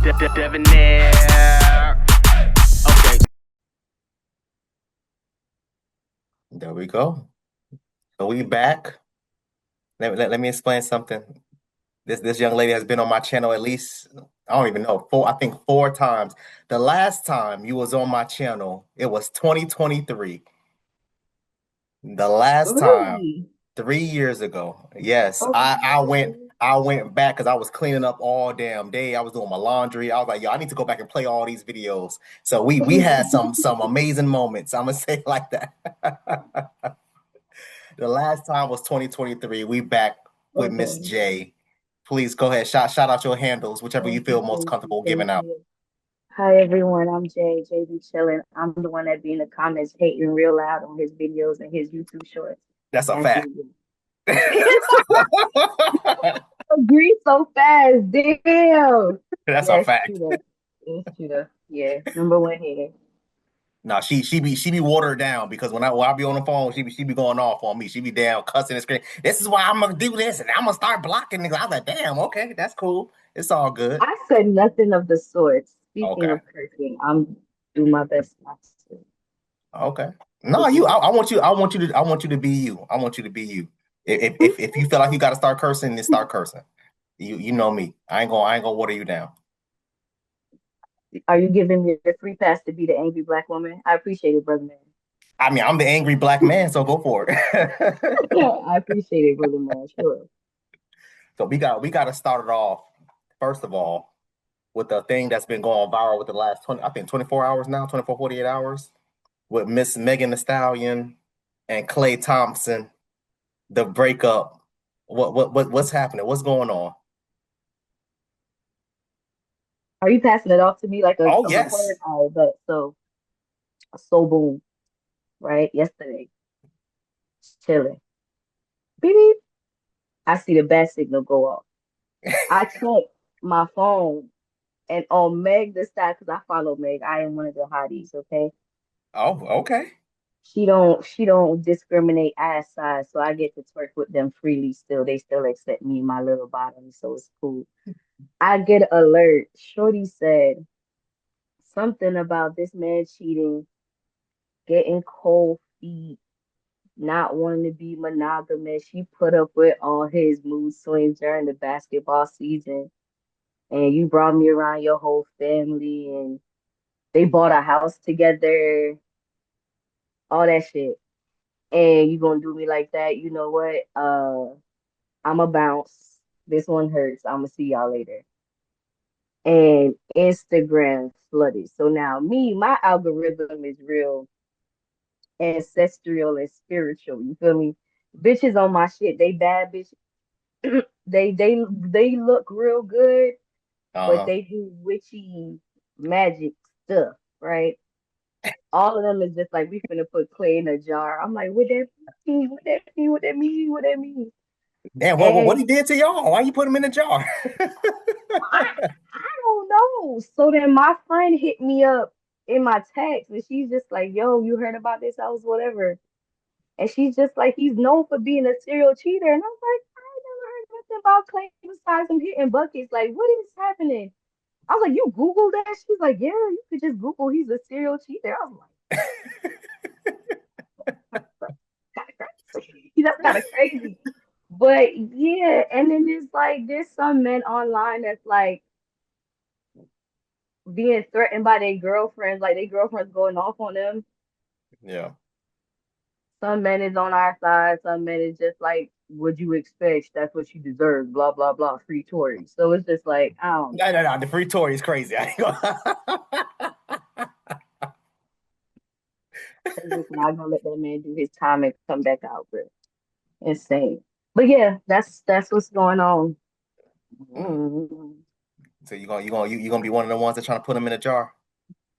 Debonair. Okay. There we go. So we back. Let me explain something. This young lady has been on my channel at least, I don't even know, I think four times. The last time you was on my channel, it was 2023. The last time, Really? 3 years ago. Yes, Okay. I went back because I was cleaning up all damn day. I was doing my laundry. I was like, yo, I need to go back and play all these videos. So we had some amazing moments. I'm gonna say it like that. The last time was 2023. We back with Miss Okay. J. Please go ahead. Shout out your handles, whichever you Thank you, feel most thank you, comfortable thank giving out. you. Hi everyone, I'm Jay, JB chilling. I'm the one that be in the comments hating real loud on his videos and his YouTube shorts. That's a That's fact. me. Agree so fast, damn. That's a Yes, fact. true that. It's true that. Yeah, number one here. No, she be watered down because when I be on the phone, she be going off on me. She be down cussing and screaming. This is why I'm gonna do this and I'm gonna start blocking niggas. I was like, damn, okay, that's cool. It's all good. I said nothing of the sort. Speaking Okay. of cursing, I'm do my best not to. Okay. No, I want you to be you. I want you to be you. If you feel like you gotta start cursing, then start cursing. You know me. I ain't gonna water you down. Are you giving me a free pass to be the angry black woman? I appreciate it, brother man. I mean, I'm the angry black man, so go for it. I appreciate it, brother man. Sure. So we got to start it off first of all with the thing that's been going viral with the last 20, I think 24 hours now, 24 48 hours with Miss Megan Thee Stallion and Klay Thompson, the breakup. What's happening? What's going on? Are you passing it off to me like Oh a yes. recording? All right, but so boom, right? Yesterday, chilling. Beep, beep. I see the bat signal go off. I check my phone and on Meg the stat because I follow Meg. I am one of the hotties, okay? Oh, okay. She don't discriminate ass size, so I get to twerk with them freely still. They still accept me in my little bottom, so it's cool. I get an alert. Shorty said something about this man cheating, getting cold feet, not wanting to be monogamous. She put up with all his mood swings during the basketball season. And you brought me around your whole family and they bought a house together, all that shit. And you gonna do me like that, you know what? I'ma bounce. This one hurts. I'ma see y'all later. And Instagram flooded. So now me, my algorithm is real ancestral and spiritual. You feel me? Bitches on my shit, they bad bitch. They look real good, but Uh-huh. they do witchy magic stuff, right? All of them is just like we finna put clay in a jar. I'm like, what that mean? What that mean? What that mean? What that mean? Damn, what And he did to y'all? Why you put him in a jar? I don't know. So then my friend hit me up in my text and she's just like, yo, you heard about this house, whatever. And she's just like, he's known for being a serial cheater. And I was like, I ain't never heard nothing about Clay besides him hitting buckets. Like, what is happening? I was like, you Googled that? She's like, yeah, you could just Google he's a serial cheater. I was like, that's kind of crazy. But yeah, and then there's some men online that's like being threatened by their girlfriends, like their girlfriends going off on them. Yeah. Some men is on our side, some men is just like, would you expect? That's what you deserve, blah blah blah, free Tory. So it's just like, I don't know. No. The free tour is crazy. I ain't gonna... It's just not gonna let that man do his time and come back out, bro. Insane. But yeah, that's what's going on. Mm. Mm. So you gonna be one of the ones that trying to put him in a jar?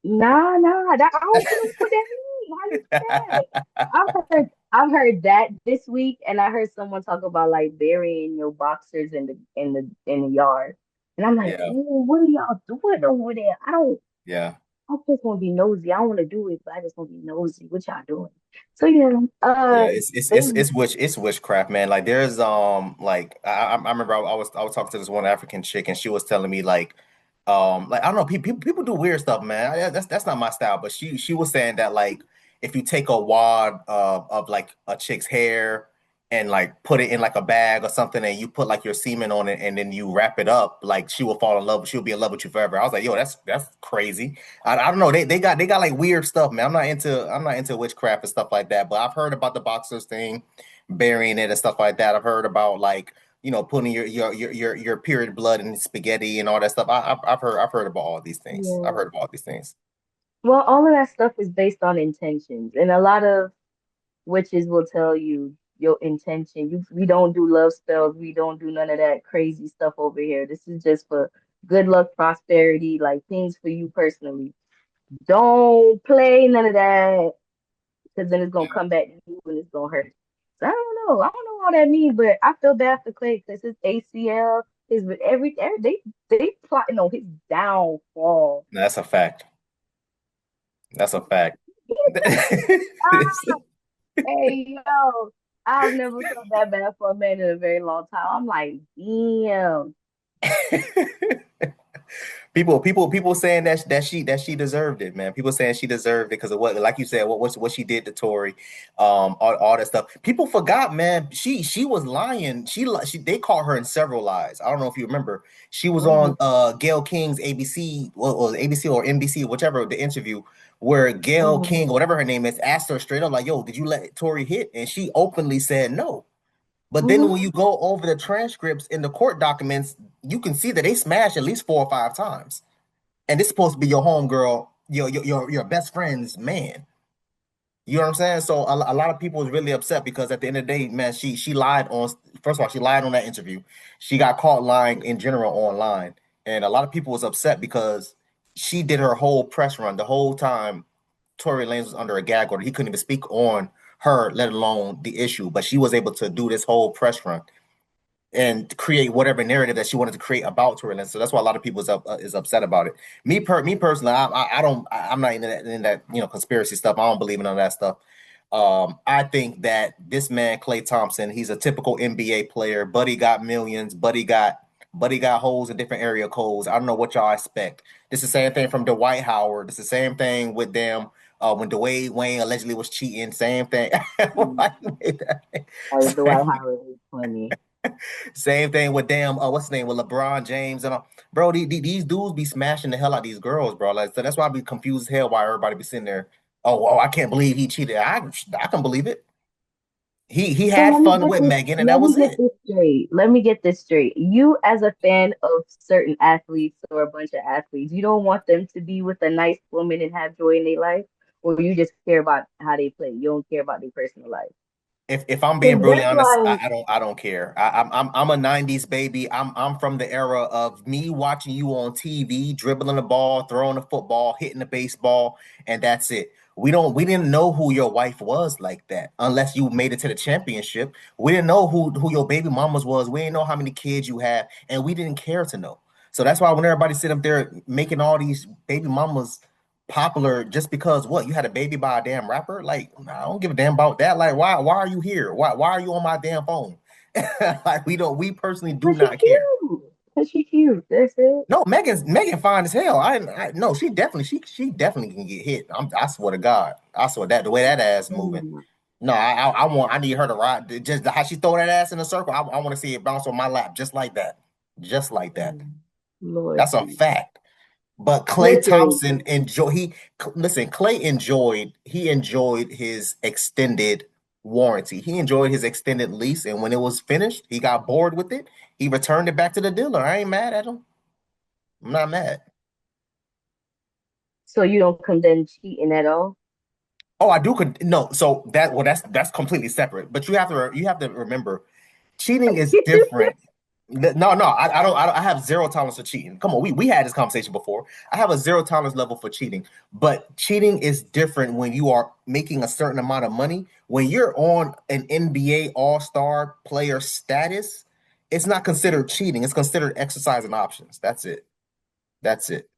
Nah, that I don't know what that means. How you do that? I've heard that this week, and I heard someone talk about like burying your boxers in the yard, and I'm like, Yeah, oh, what are y'all doing over there? yeah. I just want to be nosy. I don't want to do it, but I just want to be nosy. What y'all doing? So yeah, Yeah, it's they it's it's witch it's witchcraft, man. Like there's like I remember I was talking to this one African chick and she was telling me like Like I don't know, people do weird stuff, man. That's not my style. But she was saying that like if you take a wad of like a chick's hair and like put it in like a bag or something, and you put like your semen on it, and then you wrap it up, like she will fall in love. She'll be in love with you forever. I was like, yo, that's crazy. I don't know. They got like weird stuff, man. I'm not into witchcraft and stuff like that. But I've heard about the boxers thing, burying it and stuff like that. I've heard about like putting your period blood in spaghetti and all that stuff. I've heard about all these things. I've Yeah. heard about all these things. Well, all of that stuff is based on intentions, and a lot of witches will tell you your intention. We don't do love spells. We don't do none of that crazy stuff over here. This is just for good luck, prosperity, like things for you personally. Don't play none of that because then it's gonna come back to you and it's gonna hurt. So I don't know. I don't know what that means, but I feel bad for Clay because his ACL, his every they plotting on his downfall. That's a fact. That's a fact. Ah, hey yo, I've never felt that bad for a man in a very long time. I'm like, damn. People saying that she deserved it, man. People saying she deserved it because of what, like you said, what she did to Tori, all that stuff. People forgot, man. She was lying. She they caught her in several lies. I don't know if you remember. She was on Mhm, Gail King's ABC, or ABC or NBC, whichever the interview, where Gail mhm, King, or whatever her name is, asked her straight up like, "Yo, did you let Tori hit?" And she openly said no. But then when mhm. you go over the transcripts in the court documents, you can see that they smashed at least 4 or 5 times. And this is supposed to be your homegirl, your best friend's man. You know what I'm saying? So a lot of people was really upset because at the end of the day, man, she lied on. First of all, she lied on that interview. She got caught lying in general online, and a lot of people was upset because she did her whole press run the whole time. Tory Lanez was under a gag order. He couldn't even speak on her, let alone the issue. But she was able to do this whole press run and create whatever narrative that she wanted to create about Tory Lanez. So that's why a lot of people is upset about it. Me personally, I'm not in that conspiracy stuff. I don't believe in none of that stuff. I think that this man Klay Thompson, he's a typical NBA player. Buddy got millions. Buddy got holes in different area codes. I don't know what y'all expect. This is the same thing from Dwight Howard. This is the same thing with them. When Dwayne Wayne allegedly was cheating, same thing. Mhm. Or Dwight Howard is funny. Same thing with damn, what's his name, with LeBron James and all. Bro, these dudes be smashing the hell out of these girls, bro. Like, so that's why I be confused as hell why everybody be sitting there. Oh, I can't believe he cheated. I can believe it. He So had fun with Megan, and that let me was get it. this straight. Let me get this straight. You, as a fan of certain athletes or a bunch of athletes, you don't want them to be with a nice woman and have joy in their life, or you just care about how they play. You don't care about their personal life. If I'm being Because brutally that's honest, like, I don't care. I'm a '90s baby. I'm from the era of me watching you on TV, dribbling the ball, throwing the football, hitting the baseball, and that's it. We didn't know who your wife was like that unless you made it to the championship. We didn't know who your baby mamas was. We didn't know how many kids you have, and we didn't care to know. So that's why when everybody sit up there making all these baby mamas popular just because what you had a baby by a damn rapper, like I don't give a damn about that. Like why are you here, why are you on my damn phone? Like we personally do because she not care. cute. Because she cute. That's it. No, Megan fine as hell. I no, she definitely can get hit. I swear to God, I swear that the way that ass moving. Mm, No, I need her to ride just how she throw that ass in a circle. I want to see it bounce on my lap just like that, just like that. mm. Lord That's a Jesus. fact. But Klay Listen, Thompson listen, Klay enjoyed his extended warranty. He enjoyed his extended lease, and when it was finished, he got bored with it. He returned it back to the dealer. I ain't mad at him. I'm not mad. so you don't condemn cheating at all? Oh, I do no, so that's completely separate. But you have to remember cheating is different. No, I have zero tolerance for cheating. Come on, we had this conversation before. I have a zero tolerance level for cheating, but cheating is different when you are making a certain amount of money. When you're on an NBA All-Star player status, it's not considered cheating. It's considered exercising options. That's it. That's it.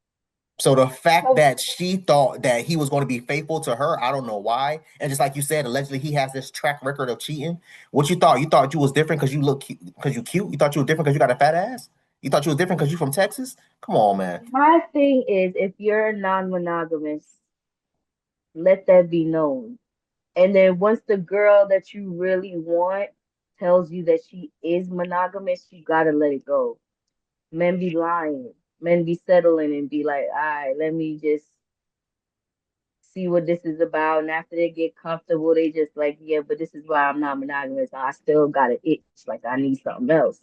So the fact So, that she thought that he was going to be faithful to her, I don't know why. And just like you said, allegedly he has this track record of cheating. What you thought? You thought you was different because you look cute, because you cute. You thought you were different because you got a fat ass. You thought you was different because you from Texas? Come on, man. My thing is, if you're non-monogamous, let that be known. And then once the girl that you really want tells you that she is monogamous, you gotta let it go. Men be lying. Men be settling and be like, all right, let me just see what this is about. And after they get comfortable, they just like, yeah, but this is why I'm not monogamous. I still got an itch, like I need something else.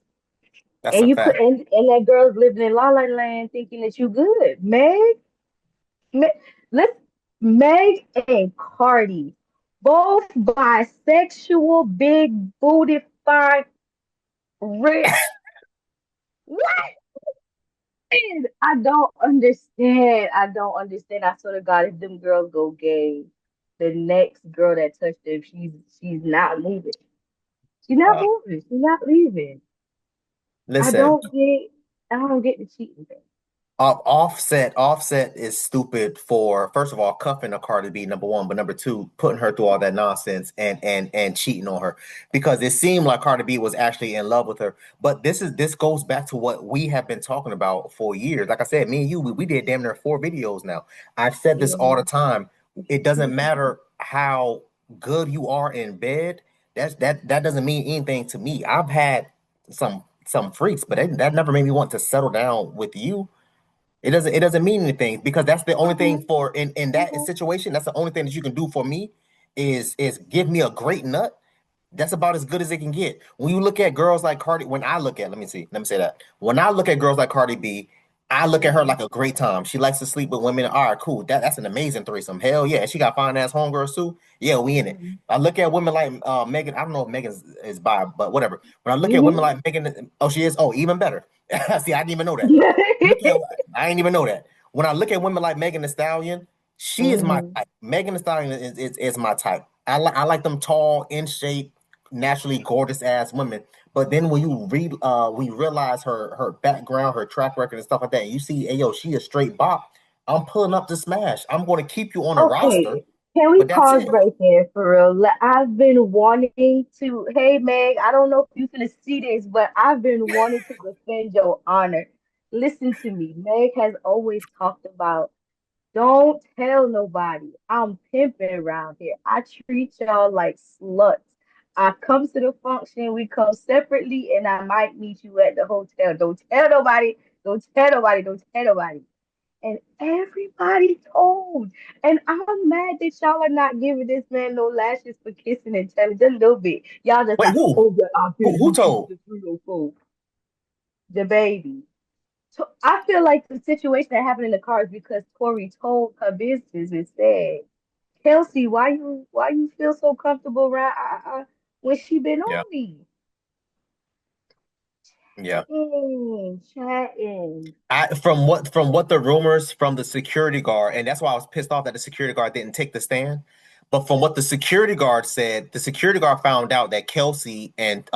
That's And a you put fact. and that girl's living in La La Land thinking that you good. Meg, let's Meg and Cardi, both bisexual, big booty, fine, rich. What? I don't understand. I don't understand. I swear to God, if them girls go gay, the next girl that touched them, she's not moving. She's not Uh, moving. She's not leaving. I listen, don't get. I don't get the cheating thing. Offset is stupid for first of all cuffing a Cardi B, number one, but number two, putting her through all that nonsense and cheating on her because it seemed like Cardi B was actually in love with her. But this goes back to what we have been talking about for years. Like I said, me and you, we did damn near 4 videos now. I've said this all the Mhm. time. It doesn't matter how good you are in bed. That doesn't mean anything to me. I've had some freaks, but that never made me want to settle down with you. It doesn't mean anything because that's the only Okay. thing for in that Okay. situation. That's the only thing that you can do for me is give me a great nut. That's about as good as it can get. When you look at girls like Cardi, when I look at, let me say that. When I look at girls like Cardi B, I look at her Mhm. like a great time. She likes to sleep with women. All right, cool. That's an amazing threesome. Hell yeah. She got fine ass homegirls too. Yeah, we in it. Mhm. I look at women like Megan. I don't know if Megan is bi, but whatever. When I look at women Mhm. like Megan, oh, she is. Oh, even better. See, I didn't even know that. Look at, I didn't even know that. When I look at women like Megan Thee Stallion, she is my Mhm. type. Megan Thee Stallion is my type. I like them tall, in shape, naturally gorgeous ass women. But then when you realize her background, her track record and stuff like that, and you see, hey yo, she a straight bop. I'm pulling up to smash. I'm going to keep you on the roster, Okay, can we but that's pause it. right there for real? I've been wanting to, hey Meg, I don't know if you finna see this, but I've been wanting to defend your honor. Listen to me. Meg has always talked about don't tell nobody. I'm pimping around here. I treat y'all like sluts. I come to the function, we come separately, and I might meet you at the hotel. Don't tell nobody. Don't tell nobody. Don't tell nobody. And everybody told. And I'm mad that y'all are not giving this man no lashes for kissing and telling just a little bit. Y'all just Wait, like, who? oh yeah, I Who did who do keep told? the 304. The baby. So I feel like the situation that happened in the car is because Tori told her business and said, Kelsey, why you feel so comfortable around when she been Yeah, on me? yeah. Chatting. From what the rumors from the security guard, and that's why I was pissed off that the security guard didn't take the stand. But from what the security guard said, the security guard found out that Kelsey found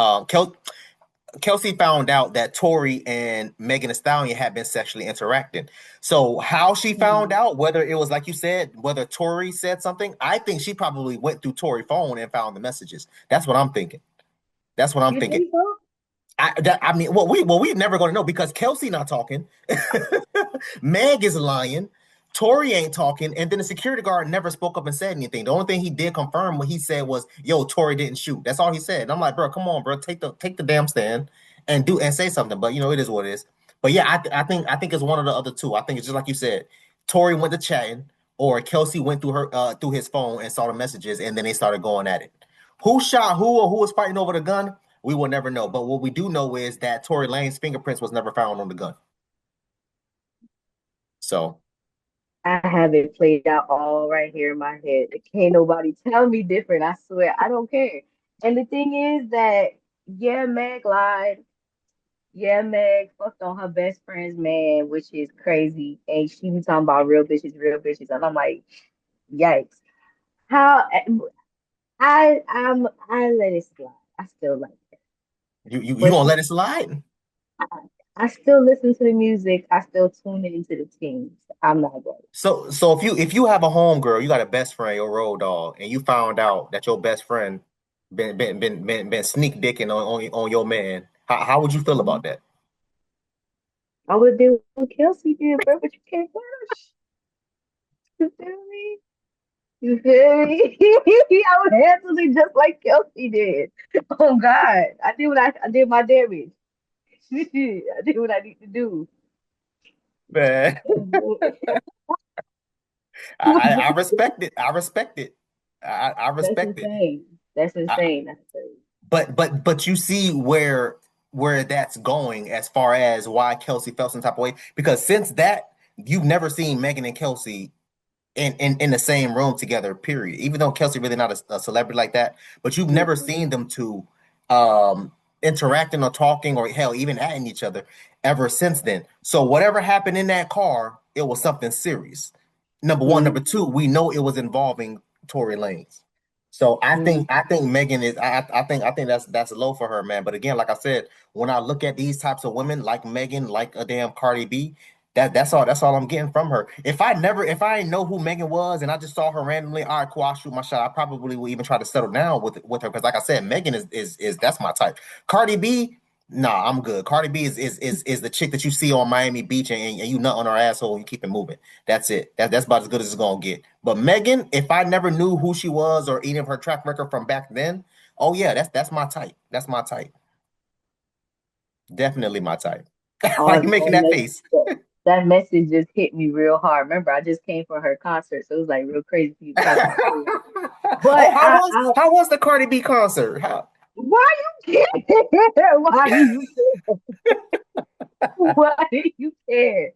out that Tori and Megan Thee Stallion had been sexually interacting. So how she found Mhm. out, whether it was like you said, whether Tori said something, I think she probably went through Tori's phone and found the messages. That's what I'm thinking. That's what I'm You thinking. think so? I mean, well, we never going to know because Kelsey not talking. Meg is lying. Tori ain't talking, and then the security guard never spoke up and said anything. The only thing he did confirm what he said was, "Yo, Tori didn't shoot." That's all he said. And I'm like, bro, come on, bro, take the damn stand and say something. But it is what it is. But yeah, I think it's one of the other two. I think it's just like you said. Tori went to chatting, or Kelsey went through his phone and saw the messages, and then they started going at it. Who shot who or who was fighting over the gun? We will never know. But what we do know is that Tory Lane's fingerprints was never found on the gun. So I have it played out all right here in my head. Can't nobody tell me different. I swear, I don't care. And the thing is that, yeah, Meg lied. Yeah, Meg fucked on her best friend's man, which is crazy. And she be talking about real bitches, real bitches. And I'm like, yikes. How I let it slide. I still like it. you But gonna she let it slide? I, I still listen to the music. I still tune into the teams. I'm not going. So if you have a home girl, you got a best friend, your road dog, and you found out that your best friend been sneak dicking on your man, how would you feel about that? I would do what Kelsey did, bro, but you can't finish. You feel me? You feel me? I would handle it just like Kelsey did. Oh God. I did my damage. I did what I need to do. Man, I respect it. I respect it. I That's respect it. insane. That's I, insane. That's insane. but you see where that's going as far as why Kelsey felt some type of way because since that you've never seen Megan and Kelsey in the same room together, period. Even though Kelsey really not a celebrity like that, but you've never Mm-mm. seen them two um interacting or talking or hell even atting each other ever since then. So whatever happened in that car, it was something serious. Number one, number two, we know it was involving Tory Lanez. So I think Megan is I think that's low for her, man. But again, like I said, when I look at these types of women like Megan, like a damn Cardi B, that's all I'm getting from her. If I didn't know who Megan was and I just saw her randomly, all right, cool, I'll shoot my shot. I probably will even try to settle down with her because like I said, Megan is that's my type. Cardi B, nah, I'm good. Cardi B is the chick that you see on Miami Beach and you nut on her asshole and you keep it moving. That's it. That's about as good as it's gonna get. But Megan, if I never knew who she was or any of her track record from back then, oh yeah, that's my type. That's my type. Definitely my type. Why are you On making on that that, face? that message just hit me real hard. Remember, I just came from her concert, so it was like real crazy for you to talk about this. But Oh, how was the Cardi B concert? How why you care? Why do you care? Why do you care?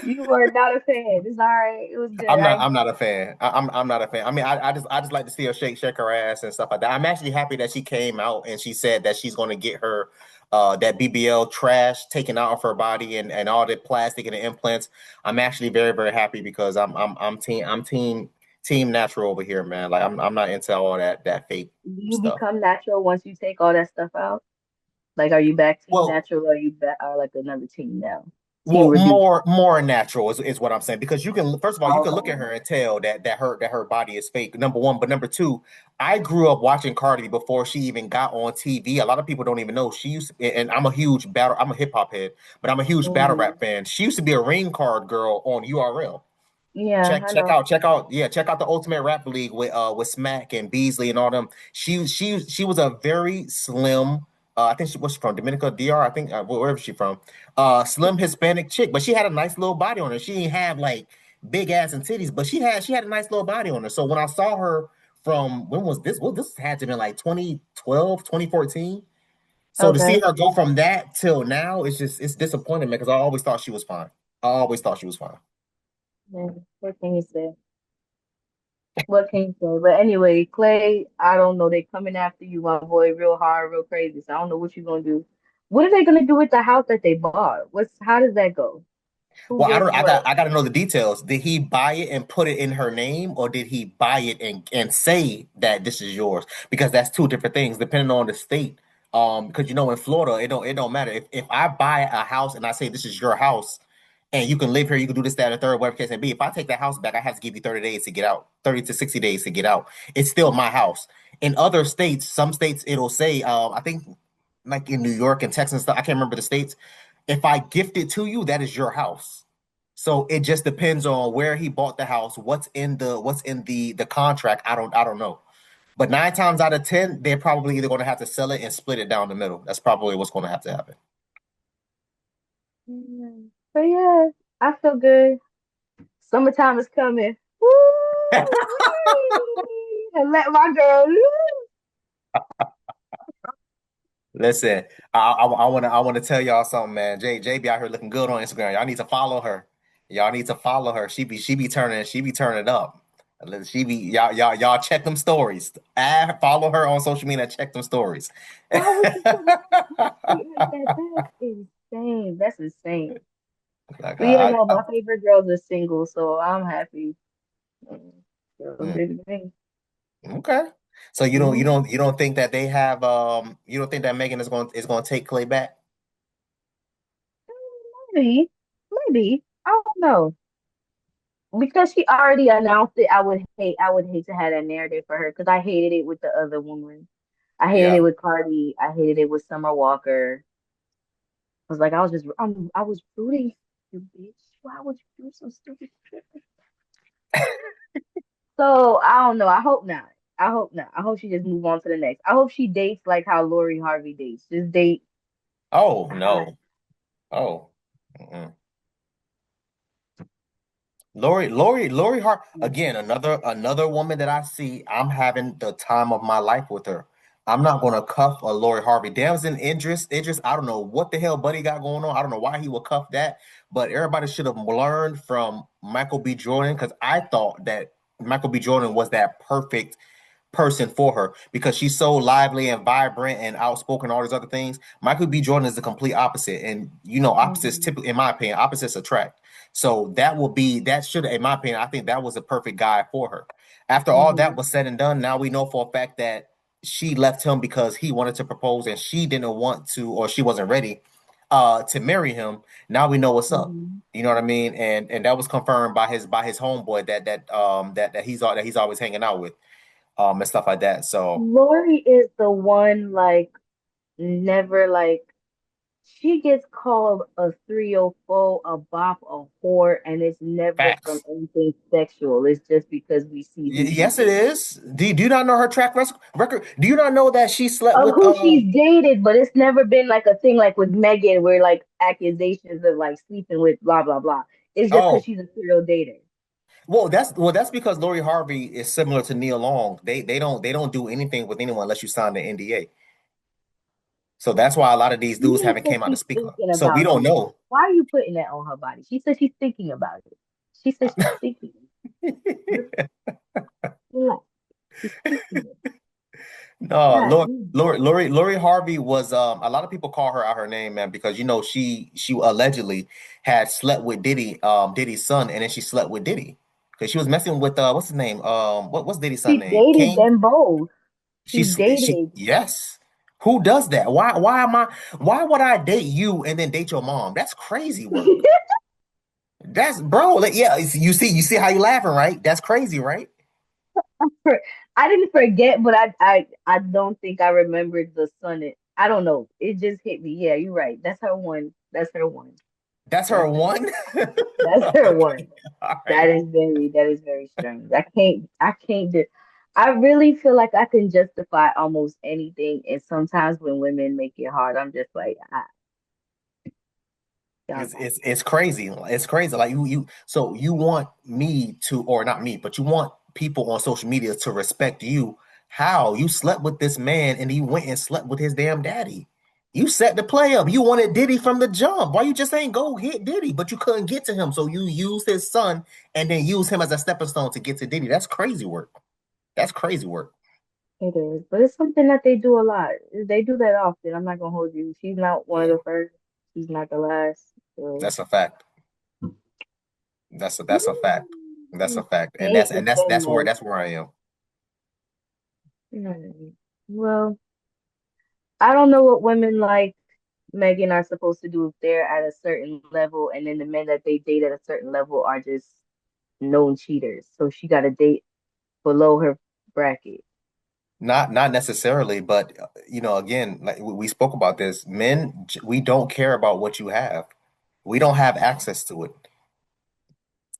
You are not a fan. It's all right. It was good. I I'm enjoyed not a fan. I'm not a fan. I mean, I just like to see her shake her ass and stuff like that. I'm actually happy that she came out and she said that she's going to get her that BBL trash taken out of her body and all the plastic and the implants. I'm actually very happy because I'm team natural over here, man. Like I'm not into all that fake Do you stuff. become natural once you take all that stuff out? Like, are you back team Well, natural or are you back or like another team now? Team Well, reduced. more natural is what I'm saying because you can first of all you can look Okay. at her and tell that her body is fake. Number one, but number two, I grew up watching Cardi before she even got on TV. A lot of people don't even know she used and I'm a hip hop head, but I'm a huge battle Hmm. rap fan. She used to be a ring card girl on URL. Yeah, Check I check know. out check out yeah check out the Ultimate Rap League with Smack and Beasley and all them. She was a very slim. I think she was from Dominica DR. I think wherever she from. Slim Hispanic chick, but she had a nice little body on her. She didn't have like big ass and titties, but she had a nice little body on her. So when I saw her from when was this? Well, this had to be like 2012, 2014. So to see Okay. her go from that till now, it's disappointing, man, because I always thought she was fine. I always thought she was fine. Yeah, what can you say? What can you say? But anyway, Clay, I don't know. They coming after you, my boy, real hard, real crazy. So I don't know what you're gonna do. What are they gonna do with the house that they bought? How does that go? Who Well, I gets don't. what? I got to know the details. Did he buy it and put it in her name, or did he buy it and say that this is yours? Because that's two different things, depending on the state. Because in Florida, it don't matter if I buy a house and I say this is your house, and you can live here, you can do this, that, and the third, whatever case may be. If I take that house back, I have to give you 30 days to get out, 30 to 60 days to get out. It's still my house. In other states, some states it'll say, I think like in New York and Texas and stuff, I can't remember the states. If I gift it to you, that is your house. So it just depends on where he bought the house, what's in the contract. I don't know. But 9 times out of 10, they're probably either going to have to sell it and split it down the middle. That's probably what's going to have to happen. Mm. But yeah, I feel good. Summertime is coming. Woo! And let my girl loose. Listen, I want to tell y'all something, man. Jay be out here looking good on Instagram. Y'all need to follow her. Y'all need to follow her. She be turning up. She be y'all check them stories. Follow her on social media. Check them stories. Why would you put my feet like that? That's insane. That's insane. Like But yeah, no, my favorite girls are single, so I'm happy. Mm, girls mm, do the thing. okay. So you don't you Mhm. don't you don't think that they have you don't think that Megan is going to take Clay back? Maybe, maybe. I don't know. Because she already announced it, I would hate to have that narrative for her because I hated it with the other woman. I hated it Yeah. with Cardi. I hated it with Summer Walker. was like, I was rooting for you, bitch. Why would you do some stupid shit? So I don't know. I hope not. I hope not. I hope she just move on to the next. I hope she dates like how Lori Harvey dates. Just date. Oh Hot. no. Oh. Mm-mm. Lori Hart again, another woman that I see. I'm having the time of my life with her. I'm not gonna cuff a Lori Harvey. Damson Idris. I don't know what the hell Buddy got going on. I don't know why he would cuff that. But everybody should have learned from Michael B. Jordan because I thought that Michael B. Jordan was that perfect person for her because she's so lively and vibrant and outspoken, all these other things. Michael B. Jordan is the complete opposite. And opposites Mhm. typically, in my opinion, opposites attract. So that should, in my opinion, I think that was the perfect guy for her. After all that Mhm. was said and done, now we know for a fact that she left him because he wanted to propose and she didn't want to, or she wasn't ready to marry him. Now we know what's up. Mhm. You know what I mean? And that was confirmed by his homeboy that he's always hanging out with and stuff like that. So Lori is the one like never like she gets called a 304, a bop, a whore, and it's never from facts. anything sexual. It's just because we see who she Yes, it dates. is. Do you not know her record? Do you not know that she slept Of with who she's dated, but it's never been like a thing like with Megan where like accusations of like sleeping with blah blah blah. It's just because oh she's a serial dater. that's because Lori Harvey is similar to Neil Long. They don't do anything with anyone unless you sign the NDA. So that's why a lot of these dudes She haven't said came out to she's speak up. thinking So we about don't doing know. it. Why are you putting that on her body? She said she's thinking about it. She said she's thinking. Relax. She's thinking it. No, God, mm. Lori Harvey was a lot of people call her out her name, man, because she allegedly had slept with Diddy's son, and then she slept with Diddy because she was messing with what's his name? What's Diddy's son She name? dated King? them both. She She dated. yes. Who does that? Why would I date you and then date your mom? That's crazy work. That's bro, like, yeah, you see how you laughing, right? That's crazy, right? I didn't forget, but I don't think I remembered the son. I don't know. It just hit me. Yeah, you're right. That's her one. That's her one. That's her That's her. one. That's her Okay, one. all right. That is very strange. I can't do I really feel like I can justify almost anything. And sometimes when women make it hard, I'm just like, y'all It's got it's it's crazy. It's crazy. Like so you want me to, or not me, but you want people on social media to respect you. How you slept with this man and he went and slept with his damn daddy. You set the play up. You wanted Diddy from the jump. Why you just ain't go hit Diddy? But you couldn't get to him, so you used his son and then use him as a stepping stone to get to Diddy. That's crazy work. That's crazy work. it is. But it's something that they do a lot. They do that often. I'm not gonna hold you. She's not one of Yeah, the first. She's not the last. So that's a fact. That's a fact. That's a fact. And can't that's and that's defend that's where them. that's where I am. Well, I don't know what women like Megan are supposed to do if they're at a certain level, and then the men that they date at a certain level are just known cheaters. So she got to date below her bracket. Not necessarily, but again, like we spoke about this, men, we don't care about what you have. We don't have access to it.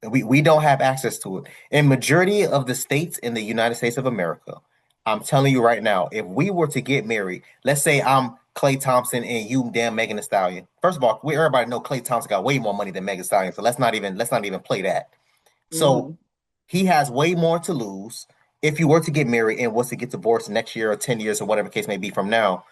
We don't have access to it. In majority of the states in the United States of America, I'm telling you right now, if we were to get married, let's say I'm Klay Thompson and you damn Megan Thee Stallion. First of all, we everybody know Klay Thompson got way more money than Megan Thee Stallion, so let's not even play that. So Hmm. he has way more to lose if you were to get married and was to get divorced next year or 10 years or whatever case may be from now.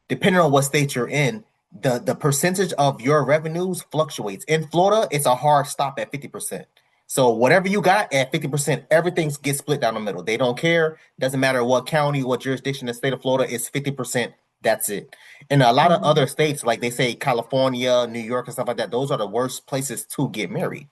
Depending on what state you're in, the percentage of your revenues fluctuates. In Florida, it's a hard stop at 50%. So whatever you got at 50%, everything gets split down the middle. They don't care. Doesn't matter what county, what jurisdiction, the state of Florida is 50%. That's it. In a lot of Hmm. other states, like they say California, New York, and stuff like that, those are the worst places to get married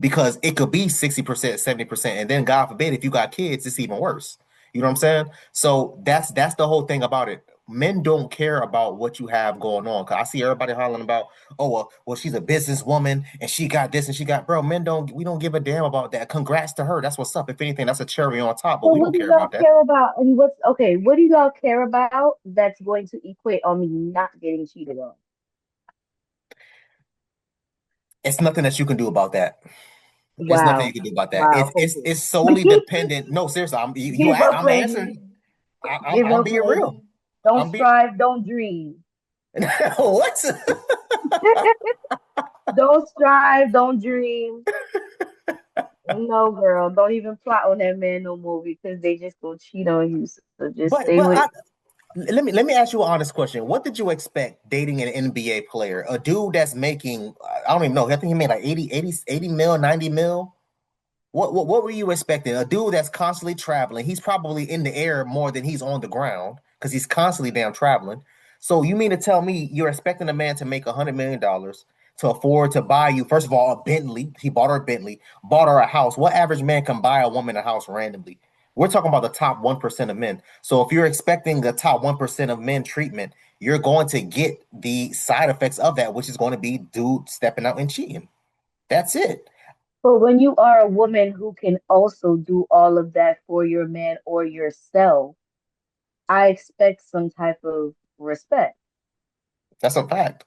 because it could be 60%, 70%. And then God forbid, if you got kids, it's even worse. You know what I'm saying? So that's the whole thing about it. Men don't care about what you have going on. Cause I see everybody hollering about, oh well, she's a businesswoman and she got this and she got bro. We don't give a damn about that. Congrats to her. That's what's up. If anything, that's a cherry on top, but So we what don't do care y'all about that. care about? And what's okay? What do y'all care about that's going to equate on me not getting cheated on? It's nothing that you can do about that. It's nothing you Wow. can do about that. Wow. Okay. It's solely dependent. No, seriously, Give up, I'm lady. answering. Give I'm up, being real. lady. Don't I'm being strive, don't dream. what? Don't strive, don't dream. No, girl, don't even plot on that man no more because they just gonna cheat on you. So just But stay with. let me ask you an honest question. What did you expect dating an NBA player, a dude that's making I don't even know. I think he made like 80 mil, 90 mil. What were you expecting? A dude that's constantly traveling. He's probably in the air more than he's on the ground because he's constantly damn traveling. So you mean to tell me you're expecting a man to make $100 million to afford to buy you, first of all, a Bentley? He bought her a Bentley, bought her a house. What average man can buy a woman a house randomly? We're talking about the top 1% of men. So if you're expecting the top 1% of men treatment, you're going to get the side effects of that, which is going to be dude stepping out and cheating. That's it. But when you are a woman who can also do all of that for your man or yourself, I expect some type of respect. That's a fact.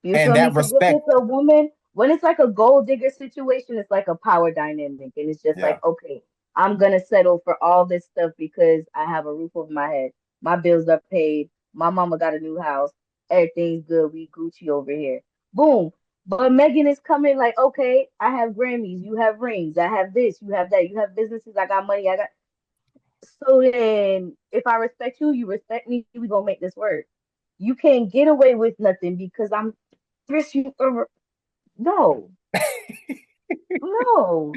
You And feel me? that Because if respect, it's a woman, when it's like a gold digger situation, it's like a power dynamic. And it's just yeah. like, okay, I'm gonna settle for all this stuff because I have a roof over my head. My bills are paid. My mama got a new house. Everything's good. We Gucci over here. Boom. But Megan is coming like, okay, I have Grammys, you have rings, I have this, you have that, you have businesses, I got money, I got. So then, if I respect you, you respect me, we gonna make this work. You can't get away with nothing because I'm Chris, you no, no.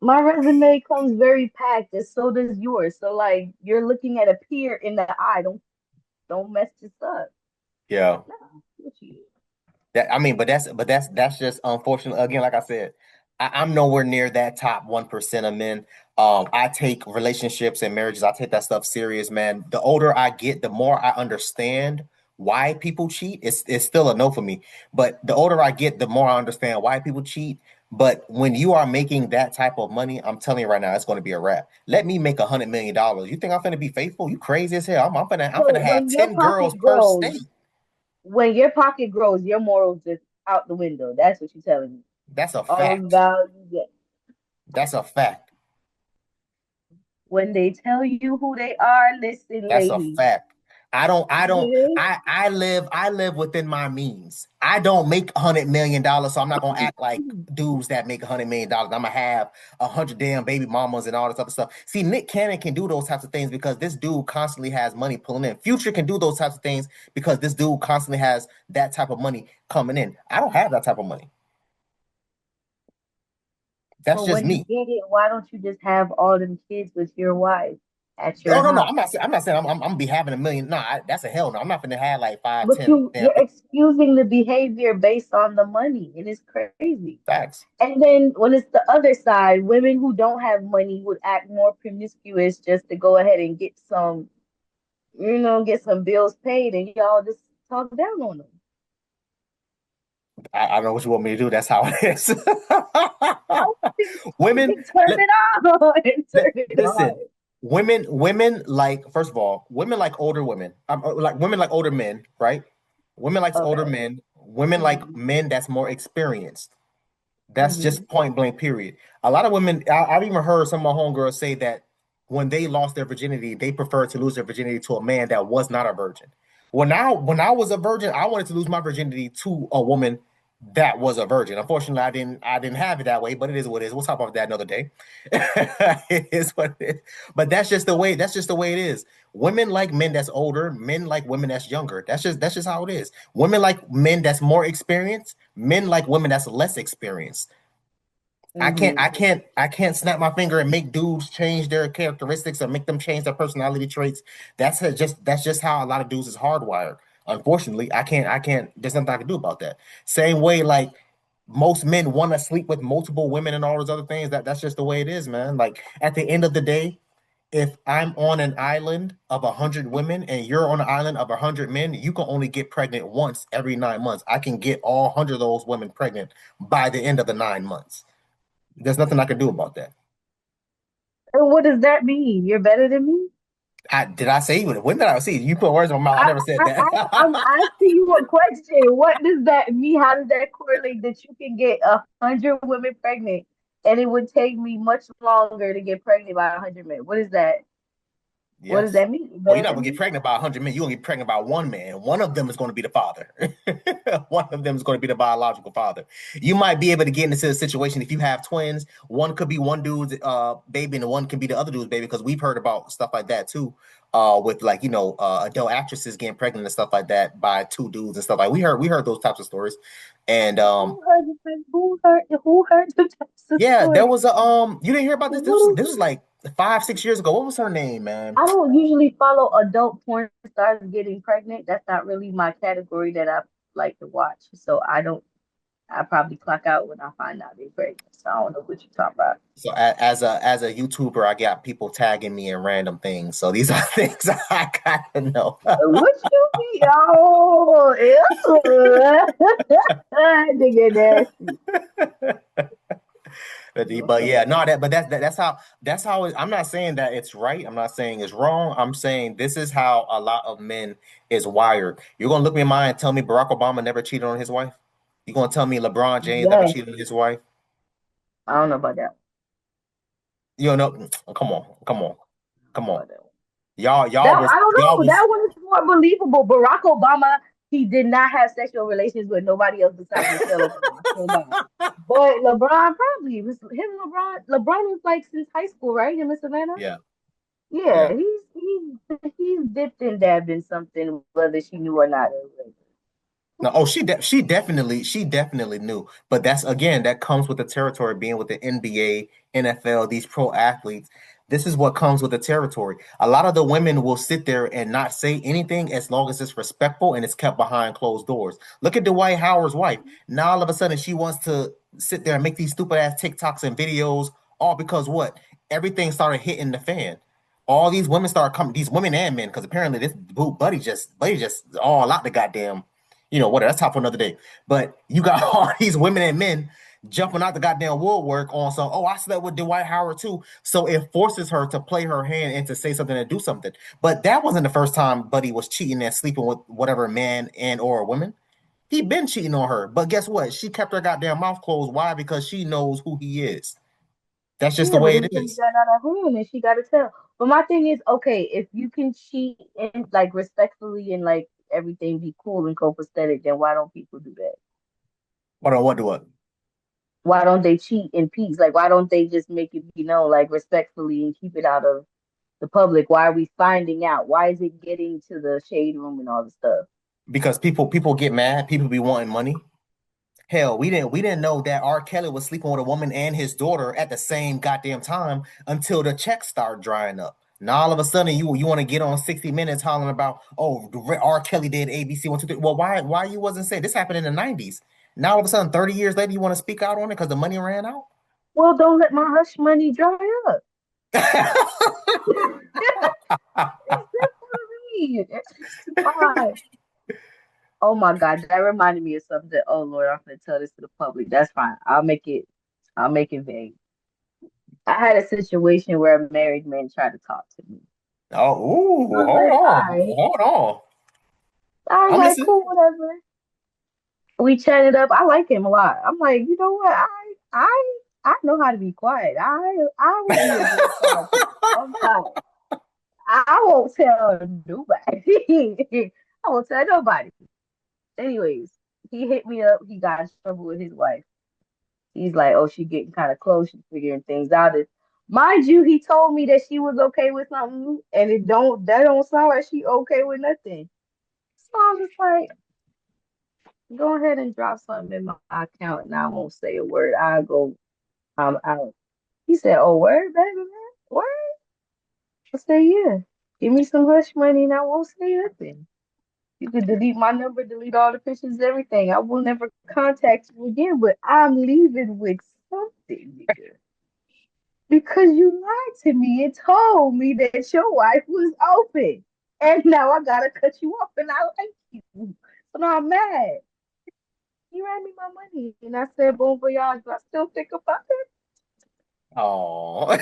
My resume comes very packed, and so does yours. So like you're looking at a peer in the eye. Don't mess this up. Yeah. No, what you That I mean, but that's just unfortunate. Again, like I said, I'm nowhere near that top 1% of men. I take relationships and marriages, I take that stuff serious, man. The older I get, the more I understand why people cheat. It's still a no for me. But the older I get, the more I understand why people cheat. But when you are making that type of money, I'm telling you right now, it's going to be a wrap. Let me make $100 million. You think I'm going to be faithful? You crazy as hell. I'm so finna have 10 girls per state. when your pocket grows, your morals just out the window. That's what you're telling me. That's a All those fact. values you get. That's a fact. When they tell you who they are, listen, That's a lady. fact. I live within my means. I don't make $100 million, so I'm not gonna act like dudes that make $100 million. I'm gonna have 100 damn baby mamas and all this other stuff. See, Nick Cannon can do those types of things because this dude constantly has money pulling in. Future can do those types of things because this dude constantly has that type of money coming in. I don't have that type of money. That's But just when you me. get it, why don't you just have all them kids with your wife at Oh your no, no, house? I'm not saying I'm gonna be having a million. No, that's a hell no. I'm not gonna have like five, But 10 damn you're excusing the behavior based on the money, and it's crazy. facts. And then when it's the other side, women who don't have money would act more promiscuous just to go ahead and get some, get some bills paid, and y'all just talk down on them. I don't know what you want me to do. That's how it is. Oh, Women, turn let, it on and turn it on. listen. Women like first of all, women like older women. Like women like older men, right? Women likes older Okay. men. Women like Hmm. men that's more experienced. That's Hmm. just point blank. Period. A lot of women. I've even heard some of my homegirls say that when they lost their virginity, they prefer to lose their virginity to a man that was not a virgin. When I was a virgin, I wanted to lose my virginity to a woman that was a virgin. Unfortunately, I didn't have it that way, but it is what it is. We'll talk about that another day. It is what it is. But that's just the way it is. Women like men that's older, men like women that's younger. That's just how it is. Women like men that's more experienced, men like women that's less experienced. Hmm. I can't snap my finger and make dudes change their characteristics or make them change their personality traits. That's just how a lot of dudes is hardwired. Unfortunately, I can't there's nothing I can do about that. Same way like most men want to sleep with multiple women and all those other things. That's just the way it is, man. Like at the end of the day, if I'm on an island of 100 women and you're on an island of 100 men, you can only get pregnant once every 9 months. I can get all 100 of those women pregnant by the end of the 9 months. There's nothing I can do about that. And what does that mean? You're better than me? Did I say when did I see you put words in my mouth? I never said I'm that. asking you a question. What does that mean? How does that correlate that you can get 100 women pregnant and it would take me much longer to get pregnant by 100 men? What is that? What does Yes. that mean? Well, you're Better not than gonna get me? pregnant by 100 men. You're gonna get pregnant by one man. One of them is going to be the father. One of them is going to be the biological father. You might be able to get into a situation if you have twins. One could be one dude's baby, and one can be the other dude's baby. Because we've heard about stuff like that too. With like adult actresses getting pregnant and stuff like that by two dudes and stuff like we heard those types of stories, and Who heard the types of yeah, there story? was a you didn't hear about this. This was like 5-6 years ago. What was her name, man? I don't usually follow adult porn stars getting pregnant. That's not really my category that I like to watch. So I don't. I probably clock out when I find out they're pregnant. So I don't know what you're talking about. So as a YouTuber, I got people tagging me in random things. So these are things I gotta know. What you be? Oh, ew. Nigga nasty. But yeah, no, that's how I'm not saying that it's right. I'm not saying it's wrong. I'm saying this is how a lot of men is wired. You're gonna look me in my eye and tell me Barack Obama never cheated on his wife? You're gonna tell me LeBron James never Yes, cheated on his wife? I don't know about that. You don't know? Come on, come on, I don't come know on. about that. Y'all That was I don't y'all know. was That one is more believable. Barack Obama, he did not have sexual relations with nobody else besides Michelle Obama. So no. But LeBron probably was him. LeBron was like since high school, right? Him and Savannah. yeah, Yeah, yeah. he's dipped and dabbed in something, whether she knew or not. No, oh, she definitely knew. But that's again, that comes with the territory being with the NBA, NFL, these pro athletes. This is what comes with the territory. A lot of the women will sit there and not say anything as long as it's respectful and it's kept behind closed doors. Look at Dwight Howard's wife. Now all of a sudden she wants to sit there and make these stupid ass TikToks and videos, all because what? Everything started hitting the fan. All these women start coming, these women and men, because apparently this buddy just all out the goddamn whatever. That's top for another day. But you got all these women and men jumping out the goddamn woodwork on some, oh, I slept with Dwight Howard too. So it forces her to play her hand and to say something and do something. But that wasn't the first time Buddy was cheating and sleeping with whatever man and or a woman. He been cheating on her. But guess what? She kept her goddamn mouth closed. Why? Because she knows who he is. That's just the Yeah, but way then it things is. got out of hand and she got to tell. But my thing is, okay, if you can cheat and like respectfully and like everything be cool and copacetic, then why don't people do that? What do what? Why don't they cheat in peace? Like, why don't they just make it be known, like respectfully and keep it out of the public? Why are we finding out? Why is it getting to the shade room and all the stuff? Because people get mad. People be wanting money. Hell, we didn't know that R. Kelly was sleeping with a woman and his daughter at the same goddamn time until the checks start drying up. Now all of a sudden you want to get on 60 Minutes hollering about, oh, R. Kelly did ABC 1, 2, 3. Well, why you wasn't saying this happened in the 90s? Now all of a sudden 30 years later you want to speak out on it because the money ran out? Well, don't let my hush money dry up. It's simple to read. It's fine. Oh my God, that reminded me of something. Oh Lord, I'm gonna tell this to the public. That's fine. I'll make it vague. I had a situation where a married man tried to talk to me. Oh, I ooh, was hold like, on, all right. hold on. I was I'm like, listening. cool, whatever. We chatted up. I like him a lot. I'm like, you know what? I know how to be quiet. I will be a good side chick. I'm tired. I won't tell nobody. I won't tell nobody. Anyways, he hit me up. He got in trouble with his wife. He's like, oh, she getting kind of close. She's figuring things out. Mind you, he told me that she was okay with something, and that don't sound like she okay with nothing. So I was just like, go ahead and drop something in my account, and I won't say a word. I'm out. He said, oh, word, baby, man, word. I said, yeah. Give me some hush money, and I won't say nothing. You could delete my number, delete all the pictures, everything. I will never contact you again, but I'm leaving with something, nigga. Because you lied to me and told me that your wife was open. And now I gotta cut you off and I like you. So now I'm mad. He ran me my money. And I said, bon voyage, but I still think about it. Oh.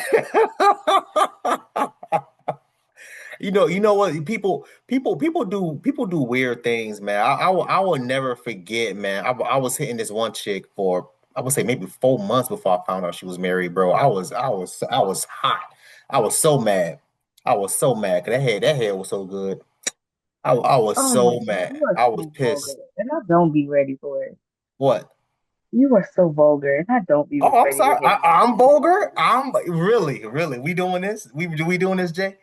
You know what? People do weird things, man. I will never forget, man. I was hitting this one chick for I would say maybe 4 months before I found out she was married, bro. I was hot. I was so mad. I was so mad 'cause that head was so good. I was Oh my so God, mad. you are I was so vulgar, pissed. and I don't be ready for it. What? You are so vulgar, and I don't be Oh, I'm ready to sorry. hear it. I'm vulgar. I'm really. We doing this? We doing this, Jay?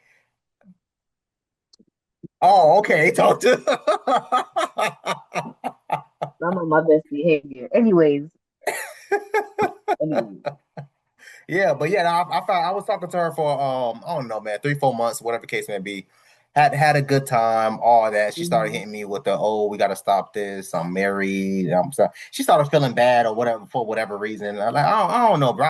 Oh, okay. Talk to. I'm on my best behavior. Anyways, Yeah, but yeah, I found I was talking to her for I don't know, man, 3, 4 months, whatever the case may be. Had a good time, all that. She started mhm. hitting me with the oh, we gotta stop this. I'm married. I'm sorry. She started feeling bad or whatever for whatever reason. I'm like, I don't know, bro.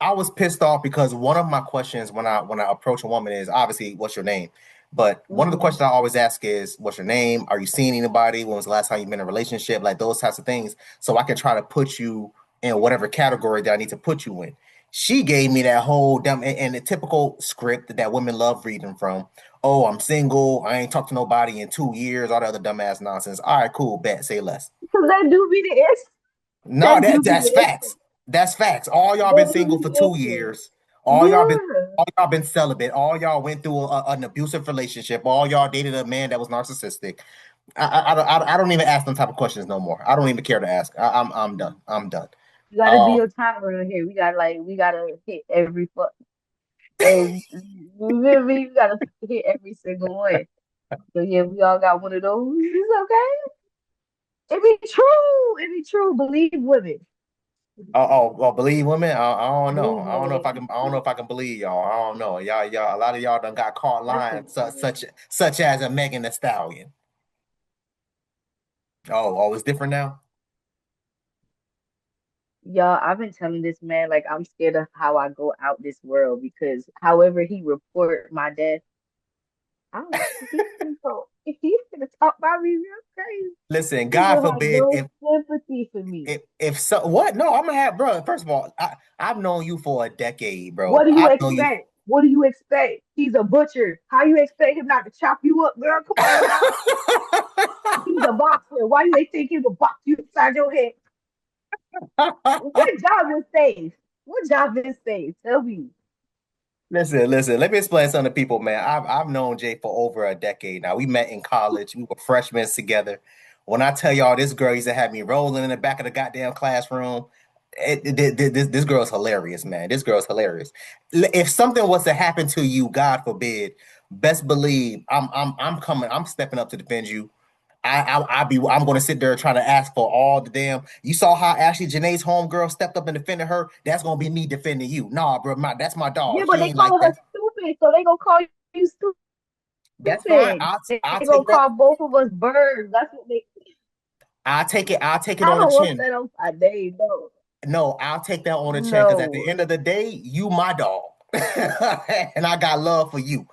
I was pissed off because one of my questions when I approach a woman is obviously what's your name? But one of the Mhm. questions I always ask is what's your name? Are you seeing anybody? When was the last time you've been in a relationship? Like those types of things. So I can try to put you in whatever category that I need to put you in. She gave me that whole dumb and the typical script that women love reading from. Oh, I'm single. I ain't talked to nobody in 2 years. All the other dumbass nonsense. All right, cool. Bet. Say less. Because that do be the answer. No, That do be that's the answer. facts. That's facts. All y'all been That do single be for the two answer. years. Yeah. All y'all been celibate. All y'all went through an abusive relationship. All y'all dated a man that was narcissistic. I don't even ask them type of questions no more. I don't even care to ask. I'm done. I'm done. You gotta be Um, on time around here. We gotta hit every fuck and you feel me? We gotta hit every single one. So yeah, we all got one of those. It's okay. It be true. It be true. Believe women. well, believe women. I don't know. Believe I don't know if I women. can. I don't know if I can believe y'all. I don't know. Y'all. A lot of y'all done got caught That's lying, okay. such as a Megan Thee Stallion. Oh, it's different now. Y'all, I've been telling this man like I'm scared of how I go out this world because however he report my death, I don't if he's gonna talk about me real crazy, Listen, he God will have forbid no sympathy for me. if so what? No, I'm gonna have bro. First of all, I've known you for a decade, What bro. do you I've known you. expect? What do you expect? He's a butcher. How you expect him not to chop you up, girl? Come on now. He's a boxer. Why do they think he will box you upside your head? What job is safe? What job is safe? Tell me. Listen. Let me explain something to people, man. I've known Jay for over a decade now. We met in college. We were freshmen together. When I tell y'all, this girl used to have me rolling in the back of the goddamn classroom. This girl's hilarious, man. This girl's hilarious. If something was to happen to you, God forbid, best believe I'm coming. I'm stepping up to defend you. I'm gonna sit there trying to ask for all the damn. You saw how Ashley Jenae's homegirl stepped up and defended her. That's gonna be me defending you. Nah, bro, that's my Yeah, dog. but She they ain't like calling her that. stupid, so they gonna call you That's fine. stupid. They I'll gonna take that. call both of us birds. That's what they. I'll take it I on the don't want chin. that on my name. No, No, I'll take that on the chin because at the no. end of the day, you my dog, and I got love for you.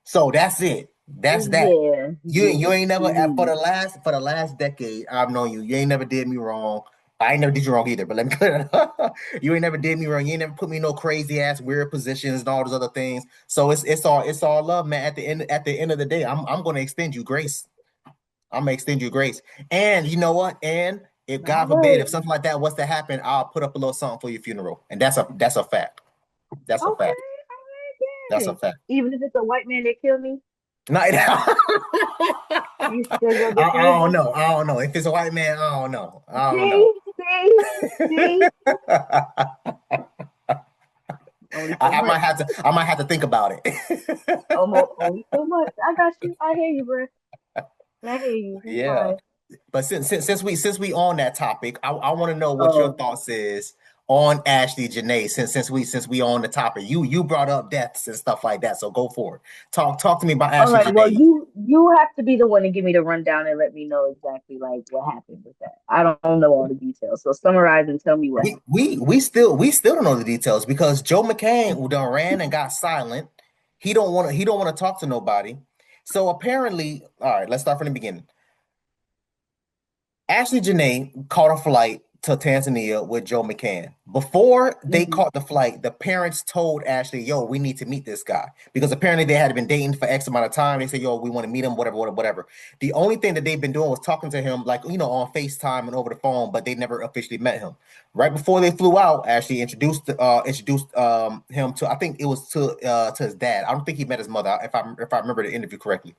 So that's it. That's that. Yeah, You yeah. ain't never Mhm. for the last decade I've known you. You ain't never did me wrong. I ain't never did you wrong either. But let me clear it up. You ain't never did me wrong. You ain't never put me in no crazy ass weird positions and all those other things. So it's all love, man. At the end of the day, I'm gonna extend you grace. I'm gonna extend you grace. And you know what? And if God All forbid, right. if something like that was to happen, I'll put up a little something for your funeral. And that's a fact. That's a Okay. fact. All right. That's a Then. fact. Even if it's a white man that killed me, Not, you still gonna I defend don't me. know. I don't know. If it's a white man, I don't know. I don't know. See, see, see. Only so much. I might have to think about it. Almost only so much. I got you. I hear you, bro. I hear you. It's Yeah. fine. But since we on that topic, I want to know what your Oh. thoughts is on Ashlee Jenae since we on the topic. You brought up deaths and stuff like that, so go for it. Talk to me about All Ashlee right. Well, Jenae. you have to be the one to give me the rundown and let me know exactly like what happened with that. I don't know all the details. So summarize and tell me what happened. We still don't know the details because Joe McCann who done ran and got silent. He don't want to talk to nobody. So apparently, all right, let's start from the beginning. Ashlee Jenae caught a flight to Tanzania with Joe McCann. Before they Mhm. caught the flight, the parents told Ashlee, yo, we need to meet this guy. Because apparently they had been dating for X amount of time. They said, yo, we want to meet him, whatever, whatever, whatever. The only thing that they've been doing was talking to him, like, on FaceTime and over the phone, but they never officially met him. Right before they flew out, Ashlee introduced him to, I think it was to his dad. I don't think he met his mother, if I remember the interview correctly.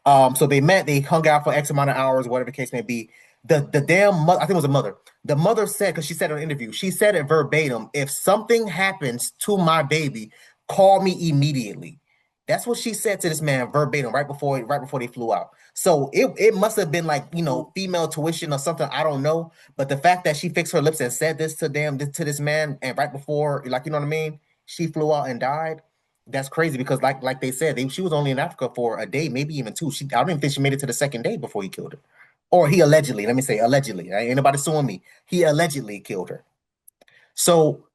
So they met, they hung out for X amount of hours, whatever the case may be. The damn mother, I think it was a mother. The mother said, because she said in an interview, she said it verbatim, if something happens to my baby, call me immediately. That's what she said to this man verbatim right before they flew out. So it must have been like, female tuition or something. I don't know. But the fact that she fixed her lips and said this to this man, and right before, like, you know what I mean, she flew out and died. That's crazy because, like they said, she was only in Africa for a day, maybe even two. I don't even think she made it to the second day before he killed her, or he allegedly. Let me say allegedly. Ain't anybody suing me. He allegedly killed her. So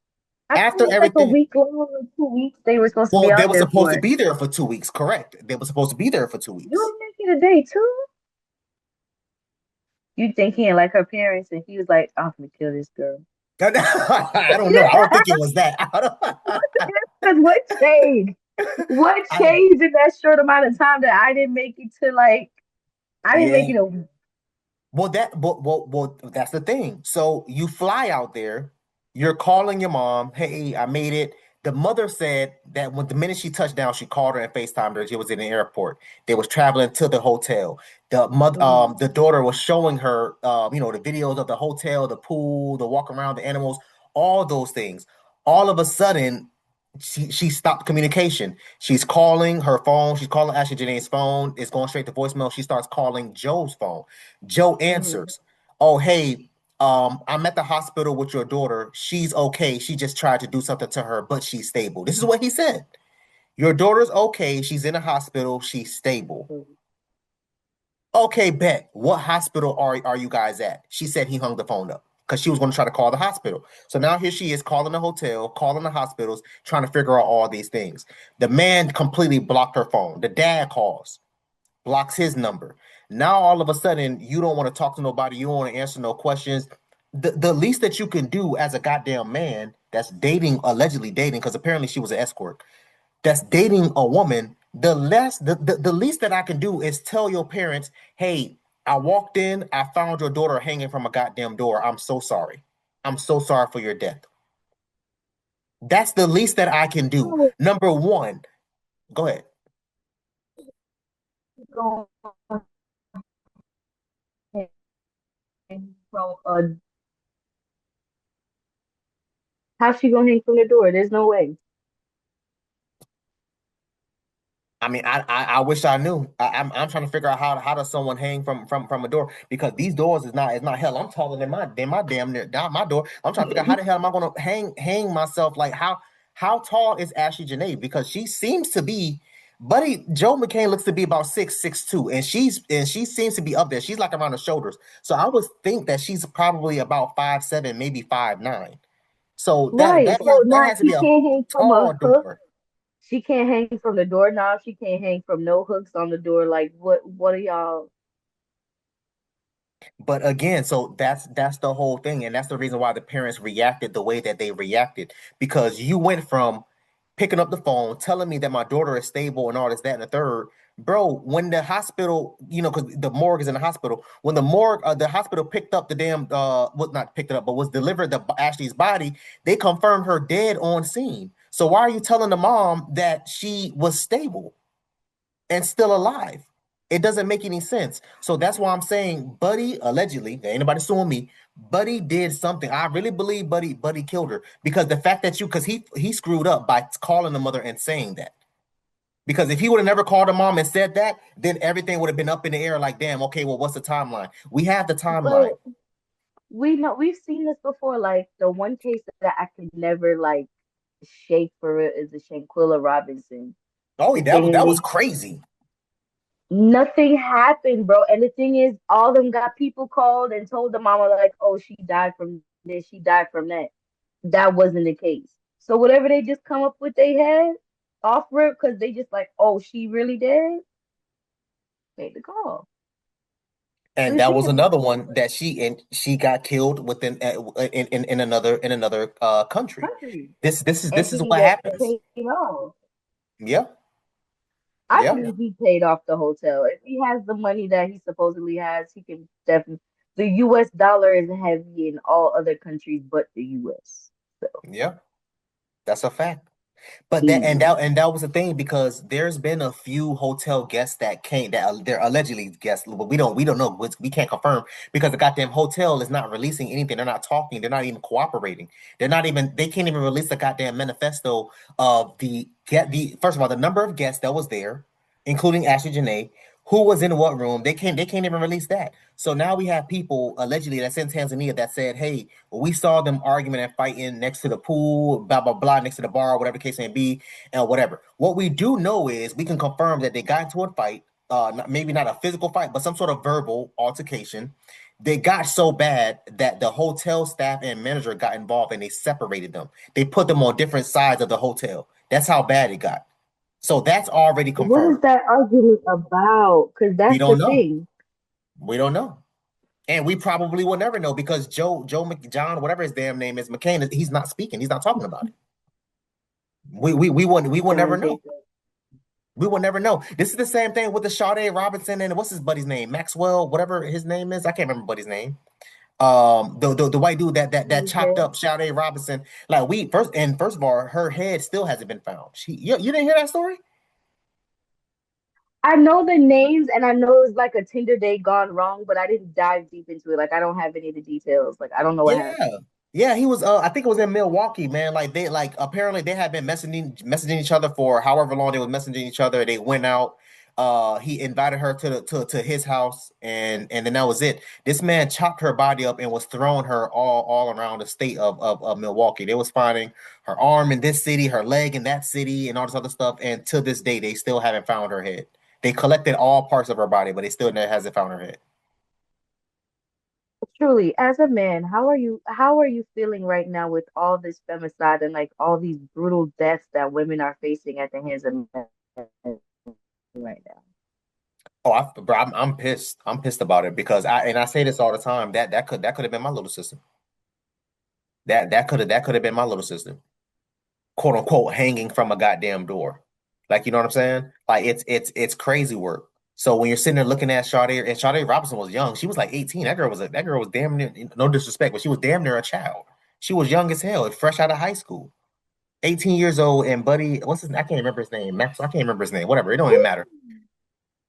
I thought it after was like a everything, week long or 2 weeks they were supposed to be well, they out were there supposed to for. be there for 2 weeks. Correct. They were supposed to be there for 2 weeks. You ain't make it a day too. You think he ain't like her parents, and he was like, "I'm gonna kill this girl." I don't know. I don't think it was that. Because what changed? What I, changed in that short amount of time that I didn't make it to like I didn't make yeah. it a Well, that's the thing. So you fly out there, you're calling your mom, hey, I made it. The mother said that when the minute she touched down, she called her and FaceTimed her. She was in the airport. They was traveling to the hotel. Mhm. The daughter was showing her, the videos of the hotel, the pool, the walk around, the animals, all those things. All of a sudden, she stopped communication. She's calling her phone. She's calling Ashley Jenae's phone. It's going straight to voicemail. She starts calling Joe's phone. Joe Mhm. answers, "Oh, hey, I'm at the hospital with your daughter. She's okay. She just tried to do something to her, but she's stable." This is what he said. Your daughter's okay. She's in a hospital. She's stable. Mhm. Okay, bet. What hospital are you guys at? She said he hung the phone up because she was going to try to call the hospital. So now here she is calling the hotel, calling the hospitals, trying to figure out all these things. The man completely blocked her phone. The dad calls, blocks his number. Now all of a sudden, you don't want to talk to nobody. You don't want to answer no questions. The least that you can do as a goddamn man that's dating, allegedly dating, because apparently she was an escort, that's dating a woman, the least that I can do is tell your parents, hey, I walked in, I found your daughter hanging from a goddamn door. I'm so sorry. I'm so sorry for your death. That's the least that I can do. Oh, Number one, go ahead. go ahead. So, how's she gonna hang from the door? There's no way. I mean, I wish I knew. I'm trying to figure out how does someone hang from a door because these doors is not hell. I'm taller than my damn near down my door. I'm trying to figure out how the hell am I going to hang myself? Like how tall is Ashley Jenae? Because she seems to be, buddy. Joe McCann looks to be about 6'2", and she seems to be up there. She's like around the shoulders. So I would think that she's probably about 5'7", maybe 5'9". So that Right. that So that now has to she be a can't hang from a tall hook. door. She can't hang from the doorknob. She can't hang from no hooks on the door. Like what are y'all? But again, so that's the whole thing, and that's the reason why the parents reacted the way that they reacted because you went from picking up the phone, telling me that my daughter is stable and all this, that, and the third. Bro, when the hospital, because the morgue is in the hospital, when the hospital picked up the damn, was not picked it up, but was delivered Ashley's body, they confirmed her dead on scene. So why are you telling the mom that she was stable and still alive? It doesn't make any sense. So that's why I'm saying Buddy allegedly, ain't nobody suing me. Buddy did something. I really believe Buddy killed her because the fact that because he screwed up by calling the mother and saying that. Because if he would have never called her mom and said that, then everything would have been up in the air. Like, damn, okay, well, what's the timeline? We have the timeline. But we know we've seen this before. Like the one case that I could never like shake for it is the Shanquilla Robinson. Oh, The that thing was is, that was crazy. nothing happened, bro. And the thing is, all of them got people called and told the mama like, "Oh, she died from this. She died from that." That wasn't the case. So whatever they just come up with, they had off rip because they just like, "Oh, she really dead." Made the call. And We that think was it's another one that she got killed within in another country. country, and This is he what gets happens. paid off. Yeah, I yeah, believe he paid off the hotel. If he has the money that he supposedly has, he can definitely. The U.S. dollar is heavy in all other countries but the U.S. So yeah. That's a fact. But easily. that was the thing because there's been a few hotel guests that came that they're allegedly guests, but we don't know. We can't confirm because the goddamn hotel is not releasing anything. They're not talking. They're not even cooperating. They can't even release the goddamn manifesto of the first of all the number of guests that was there, including Ashlee Jenae, who was in what room. They can't even release that. So now we have people allegedly that's in Tanzania that said, "Hey, we saw them arguing and fighting next to the pool, blah blah blah, next to the bar, whatever the case may be, and whatever." What we do know is we can confirm that they got into a fight, maybe not a physical fight, but some sort of verbal altercation. They got so bad that the hotel staff and manager got involved and they separated them. They put them on different sides of the hotel. That's how bad it got. So that's already What is confirmed. that argument about? Because We that's the don't know. thing. We don't know. And we probably will never know because Joe McJohn, whatever his damn name is, McCann, he's not speaking. He's not talking about it. We will never Feeling know. paper. We will never know. This is the same thing with the Sade Robinson and what's his buddy's name? Maxwell, whatever his name is. I can't remember buddy's name. The white dude that chopped Okay. up Sade Robinson. Like we first of all, her head still hasn't been found. You didn't hear that story? I know the names and I know it's like a Tinder date gone wrong, but I didn't dive deep into it. Like I don't have any of the details. Like I don't know what Yeah. happened. Yeah, he was I think it was in Milwaukee, man. Like they like apparently they had been messaging each other for however long they was messaging each other. They went out. He invited her to his house and then that was it. This man chopped her body up and was throwing her all around the state of Milwaukee. They was finding her arm in this city, her leg in that city, and all this other stuff. And to this day, they still haven't found her head. They collected all parts of her body, but they still never hasn't found her head. Truly, as a man, how are you feeling right now with all this femicide and like all these brutal deaths that women are facing at the hands of men right now? Oh, bro, I'm pissed. I'm pissed about it because I say this all the time. That could have been my little sister. That could have been my little sister, quote unquote, hanging from a goddamn door. Like you know what I'm saying? Like it's crazy work. So when you're sitting there looking at Sade, and Sade Robinson was young, she was like 18. That girl was damn near, no disrespect, but she was damn near a child. She was young as hell, fresh out of high school. 18 years old, and buddy, I can't remember his name. Max, I can't remember his name. Whatever, it don't even matter.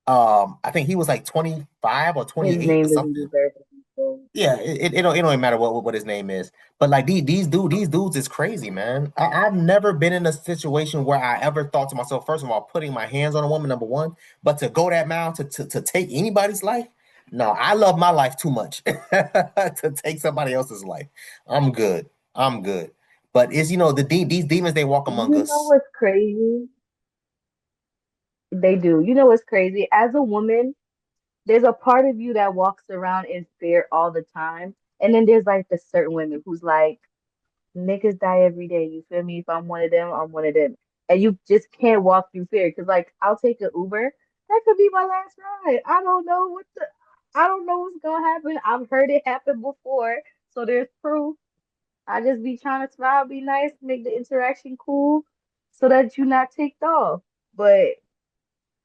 I think he was like 25 or His 28 or name doesn't something. deserve to be told. Yeah, it don't even matter what his name is. But like these dudes is crazy, man. I've never been in a situation where I ever thought to myself, first of all, putting my hands on a woman, number one, but to go that mile to take anybody's life. No, I love my life too much to take somebody else's life. I'm good. I'm good. But it's these demons they walk among You know us. what's crazy? They do. You know what's crazy? As a woman, there's a part of you that walks around in fear all the time. And then there's like the certain women who's like, niggas die every day. You feel me? If I'm one of them, I'm one of them. And you just can't walk through fear. Cause like I'll take an Uber. That could be my last ride. I don't know what's gonna happen. I've heard it happen before. So there's proof. I just be trying to smile, be nice, make the interaction cool so that you not ticked off. But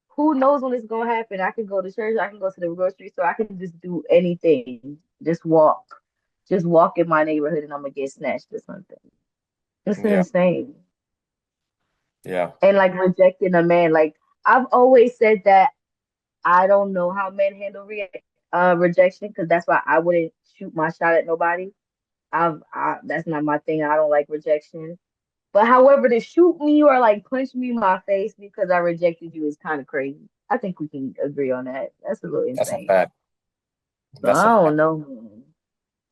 who knows when it's gonna happen? I can go to church, I can go to the grocery store, I can just do anything. Just walk. Just walk in my neighborhood and I'm gonna get snatched or something. It's Yeah, insane. yeah, And like rejecting a man, like I've always said that I don't know how men handle rejection because that's why I wouldn't shoot my shot at nobody. That's not my thing. I don't like rejection. But however, to shoot me or like punch me in my face because I rejected you is kind of crazy. I think we can agree on that. That's a little that's a insane. fact. So That's I a don't fact. know, man.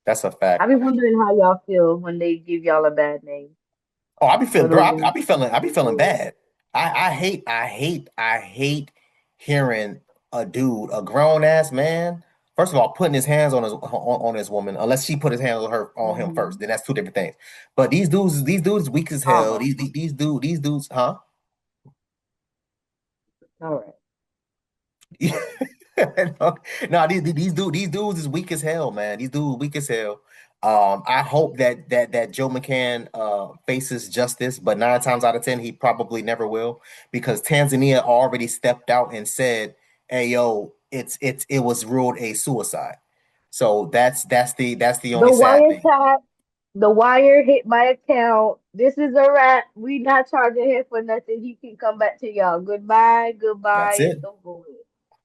That's a I fact. be wondering how y'all feel when they give y'all a bad name Oh, I be for feeling, bro. those I be feeling people. bad. I hate hearing a dude, a grown ass man. First of all, putting his hands on his woman, unless she put his hands on him first, Mm-hmm. then that's two different things. But these dudes weak as hell. Uh-huh. These dudes, huh? All right. No, these dudes is weak as hell, man. These dudes weak as hell. I hope that Joe McCann faces justice, but 9 times out of 10 he probably never will because Tanzania already stepped out and said, "Hey, yo, it was ruled a suicide." So that's the The only sad thing. wiretap, the wire hit my account. This is a wrap. We not charging him for nothing. He can come back to y'all. Goodbye, That's goodbye. it. It's over with.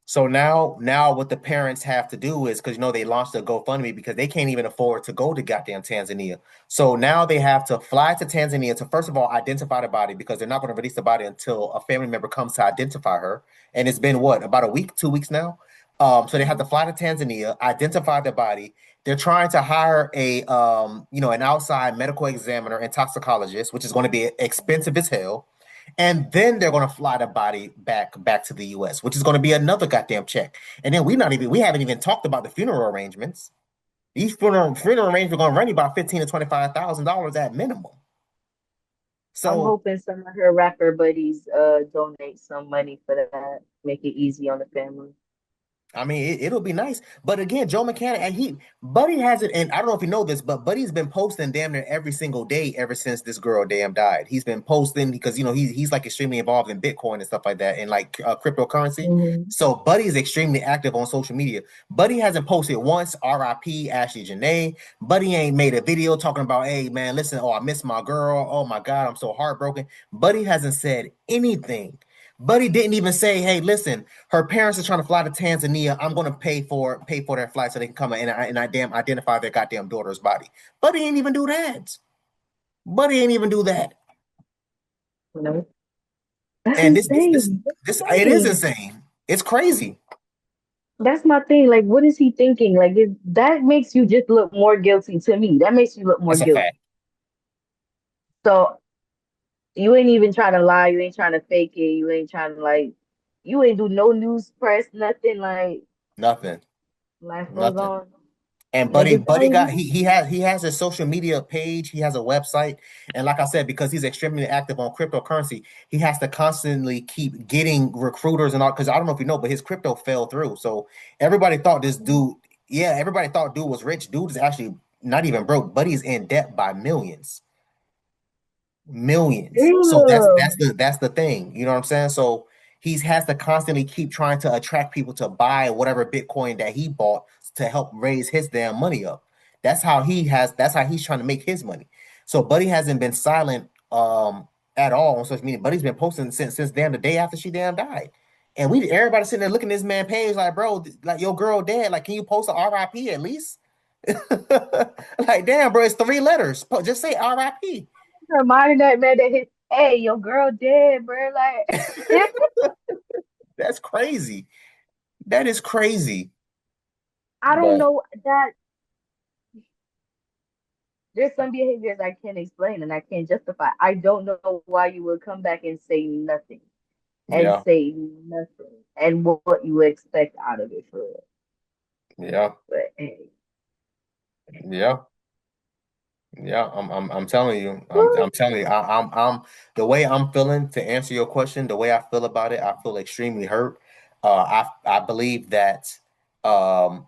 So now what the parents have to do is because they launched a GoFundMe because they can't even afford to go to goddamn Tanzania. So now they have to fly to Tanzania to first of all identify the body because they're not going to release the body until a family member comes to identify her. And it's been what, about a week, 2 weeks now? So they have to fly to Tanzania, identify the body. They're trying to hire an outside medical examiner and toxicologist, which is going to be expensive as hell. And then they're going to fly the body back to the U.S., which is going to be another goddamn check. And then we haven't even talked about the funeral arrangements. These funeral arrangements are going to run you about $15,000 to $25,000 at minimum. I'm So hoping some of her rapper buddies donate some money for that. Make it easy on the family. I mean, it'll be nice, but again, Joe McCann and Buddy hasn't, and I don't know if you know this, but Buddy's been posting damn near every single day ever since this girl damn died. He's been posting because he's like extremely involved in Bitcoin and stuff like that, and like cryptocurrency. Mhm. So Buddy is extremely active on social media. Buddy hasn't posted once. R.I.P. Ashlee Jenae. Buddy ain't made a video talking about, hey man, listen, oh I miss my girl. Oh my God, I'm so heartbroken. Buddy hasn't said anything. Buddy didn't even say, "Hey, listen, her parents are trying to fly to Tanzania. I'm going to pay for their flight so they can come and I damn identify their goddamn daughter's body." Buddy ain't even do that. Buddy ain't even do that. You know, that's And this insane. this That's it is insane. insane. It's crazy. That's my thing. Like, what is he thinking? Like, that makes you just look more guilty to me. That makes you look more That's a guilty. fact. So you ain't even trying to lie. You ain't trying to fake it. You ain't trying to like. You ain't do no news press, nothing. Like Nothing. life goes Nothing. on. And Buddy, Niggas Buddy got dying. he has a social media page, he has a website, and like I said, because he's extremely active on cryptocurrency, he has to constantly keep getting recruiters and all. Because I don't know if you know, but his crypto fell through. So everybody thought this dude, yeah, everybody thought dude was rich. Dude is actually not even broke. Buddy's in debt by millions. So that's Damn. the thing. You know what I'm saying? So he has to constantly keep trying to attract people to buy whatever Bitcoin that he bought to help raise his damn money up. That's how he's trying to make his money. So Buddy hasn't been silent at all on social media. Buddy's been posting since damn the day after she damn died. And everybody sitting there looking at this man page like, bro, like your girl dead. Like, can you post a RIP at least? Like, damn, bro, it's 3 letters. Just say RIP. Reminding that man that his hey, your girl dead, bro. Like That's crazy. That is crazy. I don't But know that there's some behaviors I can't explain and I can't justify. I don't know why you would come back and say nothing and yeah, say nothing and what you would expect out of it for real. yeah, But hey, yeah, yeah. I'm telling you. I'm what? telling you. I'm the way I'm feeling to answer your question. The way I feel about it, I feel extremely hurt. I believe that um,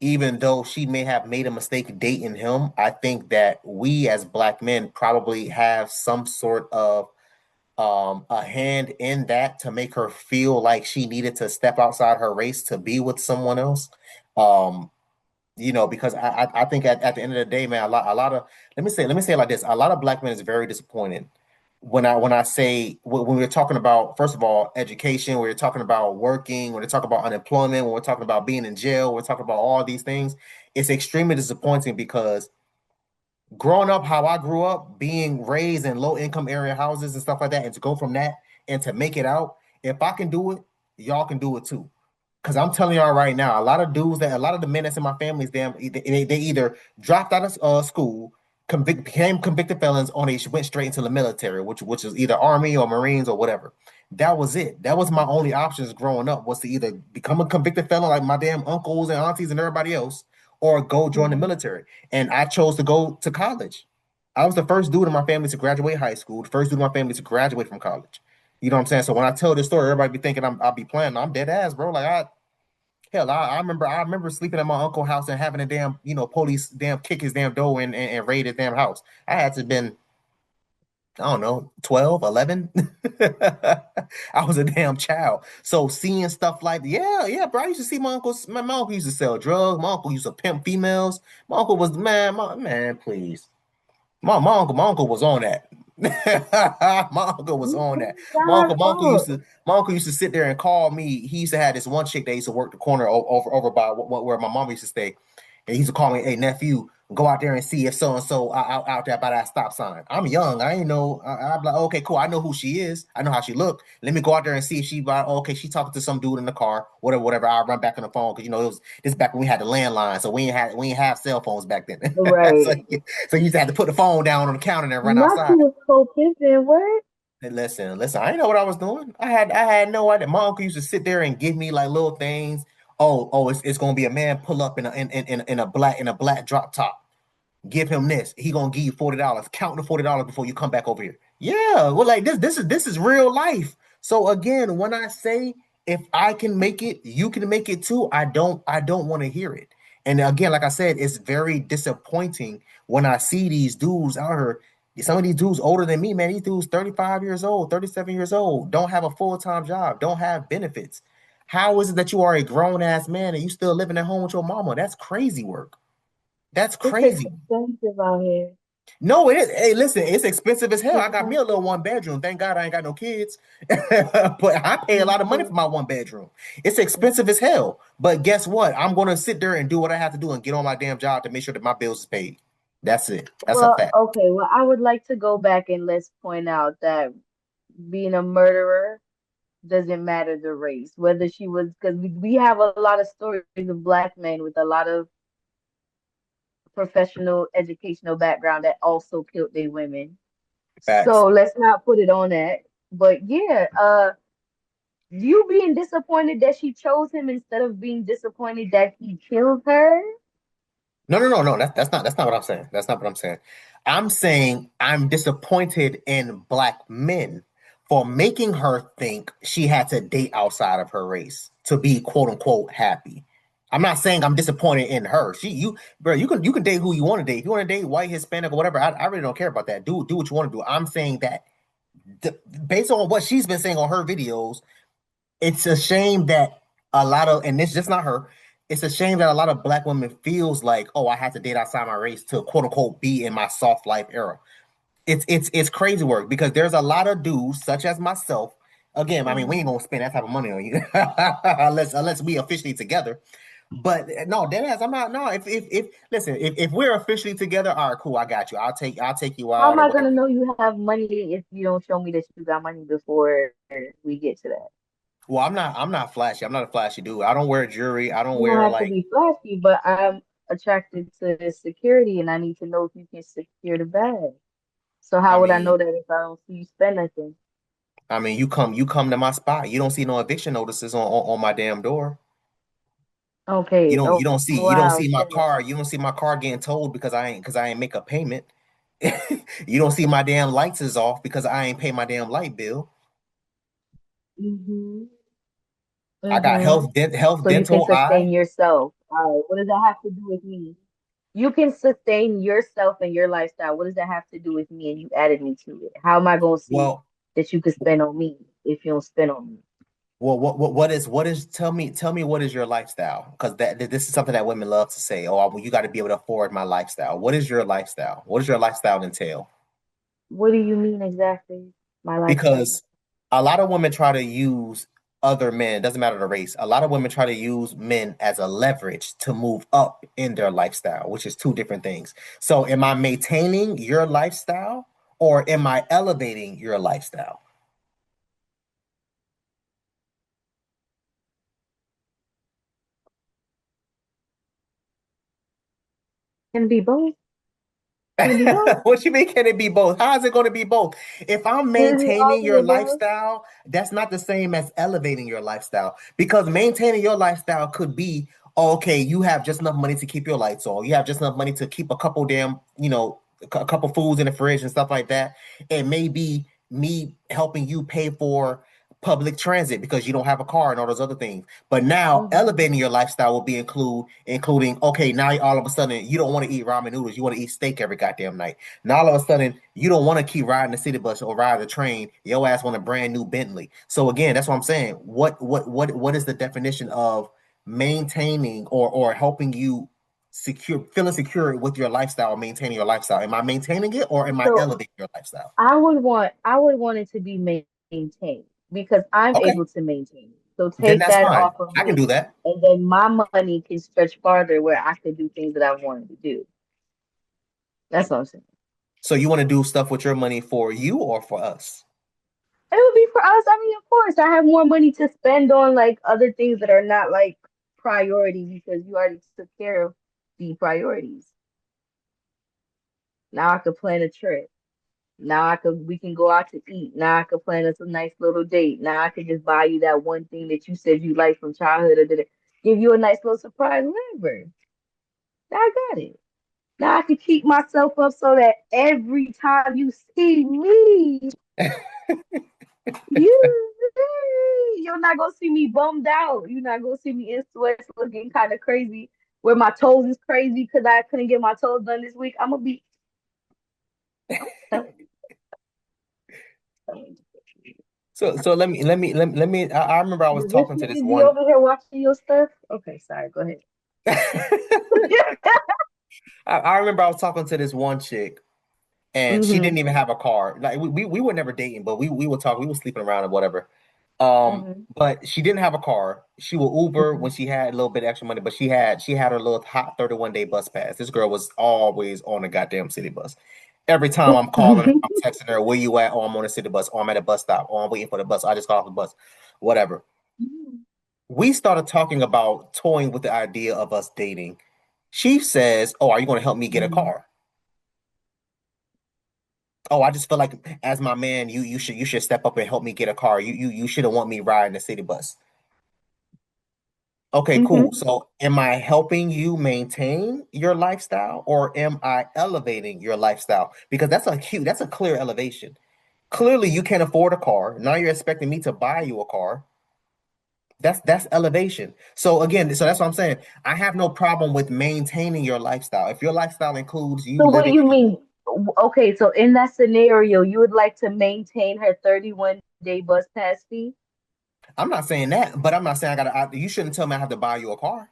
even though she may have made a mistake dating him, I think that we as black men probably have some sort of a hand in that to make her feel like she needed to step outside her race to be with someone else. Um, because I think at the end of the day, man, a lot of let me say it like this: a lot of black men is very disappointed when I say when we're talking about, first of all, education, when we're talking about working, when we're talking about unemployment, when we're talking about being in jail, we're talking about all these things. It's extremely disappointing because growing up how I grew up, being raised in low income area houses and stuff like that, and to go from that and to make it out, if I can do it, y'all can do it too. Because I'm telling y'all right now, a lot of the men that's in my family, they either dropped out of school, became convicted felons, or they went straight into the military, which is either Army or Marines or whatever. That was it. That was my only options growing up, was to either become a convicted felon like my damn uncles and aunties and everybody else, or go join the military. And I chose to go to college. I was the first dude in my family to graduate high school, the first dude in my family to graduate from college. You know what I'm saying? So when I tell this story, everybody be thinking I'll be playing. I'm dead ass, bro. Like Hell, I remember sleeping at my uncle's house and having a damn, police damn kick his damn door and raid his damn house. I had to have been, I don't know, 12, 11. I was a damn child. So seeing stuff like, yeah, yeah, bro. I used to see my uncle used to sell drugs. My uncle used to pimp females. My uncle was, man, please. My uncle was on that. My uncle was on that. God's fault. My uncle used to sit there and call me. He used to have this one chick that used to work the corner over by where my mom used to stay, and he used to call me, "Hey nephew, go out there and see if so and so out there by that stop sign." I'm young. I ain't know. I'm like, okay, cool. I know who she is. I know how she look. Let me go out there and see if she by. Okay, she talking to some dude in the car. Whatever, whatever. I'll run back on the phone because it was this back when we had the landline, so we ain't have cell phones back then. so, Right. so you used to have to put the phone down on the counter and run Not outside. you was co-pimping, what? And listen. I didn't know what I was doing. I had no idea. My uncle used to sit there and give me like little things. Oh, it's gonna be a man pull up in a black drop top. Give him this. He gonna give you $40. Count the $40 before you come back over here. Yeah, well, like this is real life. So again, when I say if I can make it, you can make it too. I don't want to hear it. And again, like I said, it's very disappointing when I see these dudes out here. Some of these dudes older than me, man. These dudes 35 years old, 37 years old, don't have a full-time job, don't have benefits. How is it that you are a grown ass man and you still living at home with your mama? That's crazy work. That's It's crazy. expensive out here. No, it is. Hey, listen, it's expensive as hell. I got me a Expensive. little one bedroom. Thank God I ain't got no kids. But I pay a lot of money for my one bedroom. It's expensive as hell. But guess what? I'm gonna sit there and do what I have to do and get on my damn job to make sure that my bills is paid. That's it. That's a Well, fact. okay, well, I would like to go back and let's point out that being a murderer doesn't matter the race, whether she was, because we have a lot of stories of black men with a lot of professional educational background that also killed their women. Facts. So let's not put it on that. But yeah, you being disappointed that she chose him instead of being disappointed that he killed her. No, no, no, no. That's not what I'm saying. That's not what I'm saying. I'm saying I'm disappointed in black men for making her think she had to date outside of her race to be quote unquote happy. I'm not saying I'm disappointed in her. Bro, you can date who you want to date. If you want to date white, Hispanic, or whatever, I really don't care about that. Do what you want to do. I'm saying that based on what she's been saying on her videos, it's a shame that a lot of, and it's just not her. It's a shame that a lot of black women feels like, oh, I have to date outside my race to quote unquote be in my soft life era. It's crazy work because there's a lot of dudes such as myself. Again, I mean, we ain't Mhm. gonna spend that type of money on you unless we officially together. But no, dead ass, I'm not. No, if listen, if we're officially together, all right, cool, I got you. I'll take you How out am or I gonna whatever. know you have money if you don't show me that you got money before we get to that? Well, I'm not flashy. I'm not a flashy dude. I don't wear jewelry. I don't You don't wear have to like. be flashy, but I'm attracted to security and I need to know if you can secure the bag. So I how would I know mean, that if I don't see you spend nothing? you come to my spot. You don't see no eviction notices on my damn door. You Okay. don't you Oh don't see you don't wow, see my shit. car. You don't see my car getting towed because I ain't make a payment. You don't see my damn lights is off because I ain't pay my damn light bill. Mhm. I got Mhm. health So you can dental eye. sustain yourself. All right. What does that have to do with me? You can sustain yourself and your lifestyle. What does that have to do with me? And you added me to it. How am I gonna see Well, that you could spend on me if you don't spend on me? what is tell me what is your lifestyle? Because this is something that women love to say. Oh, well, you got to be able to afford my lifestyle. What is your lifestyle? What does your lifestyle entail? What do you mean exactly? My lifestyle. Because a lot of women try to use other men, it doesn't matter the race. A lot of women try to use men as a leverage to move up in their lifestyle, which is two different things. So, am I maintaining your lifestyle or am I elevating your lifestyle? Can be both. Can it be both? What you mean, can it be both? How is it going to be both? If I'm Is it all maintaining the your above? lifestyle, that's not the same as elevating your lifestyle. Because maintaining your lifestyle could be, okay, you have just enough money to keep your lights on. You have just enough money to keep a couple damn, a couple foods in the fridge and stuff like that. It may be me helping you pay for public transit because you don't have a car and all those other things. But now Mhm. elevating your lifestyle will be including, okay, now all of a sudden you don't want to eat ramen noodles, you want to eat steak every goddamn night. Now all of a sudden you don't want to keep riding the city bus or ride the train. Your ass want a brand new Bentley. So again, that's what I'm saying. What is the definition of maintaining or helping you feeling secure with your lifestyle, maintaining your lifestyle? Am I maintaining it or am I So elevating your lifestyle? I would want it to be maintained because I'm Okay, able to maintain it. So then take that's that fine. off of I can me, do that. and then my money can stretch farther where I can do things that I wanted to do. That's what I'm saying. So you want to do stuff with your money for you or for us? It would be for us. I mean, of course, I have more money to spend on like other things that are not like priority because you already took care of the priorities. Now I could plan a trip. Now we can go out to eat. Now I could plan us a nice little date. Now I could just buy you that one thing that you said you liked from childhood or did it give you a nice little surprise, whatever. Now I got it. Now I can keep myself up so that every time you see me, you you're not gonna see me bummed out. You're not gonna see me in sweats looking kind of crazy where my toes is crazy because I couldn't get my toes done this week. I'm gonna be So let me. I remember I was does this talking to this nigga be one. over here watching your stuff? Okay, sorry, go ahead. I remember I was talking to this one chick, and she Mm-hmm. didn't even have a car. Like we were never dating, but we would talk. We were sleeping around or whatever. Mm-hmm. But she didn't have a car. She would Uber Mm-hmm. when she had a little bit extra money, but she had her little hot 31-day bus pass. This girl was always on a goddamn city bus. Every time I'm calling her, I'm texting her, where you at? Oh, I'm on a city bus. Oh, I'm at a bus stop. Oh, I'm waiting for the bus. I just got off the bus. Whatever. We started talking about toying with the idea of us dating. She says, "Oh, are you going to help me get a Mm-hmm. car?" Oh, I just feel like as my man, you should step up and help me get a car. You shouldn't want me riding the city bus. Okay, cool. Mm-hmm. So am I helping you maintain your lifestyle or am I elevating your lifestyle? Because that's a clear elevation. Clearly you can't afford a car. Now you're expecting me to buy you a car. That's elevation. So again, so that's what I'm saying. I have no problem with maintaining your lifestyle. If your lifestyle includes you So what do living, you mean? Okay, so in that scenario, you would like to maintain her 31-day bus pass fee? I'm not saying that, but I'm not saying you shouldn't tell me I have to buy you a car.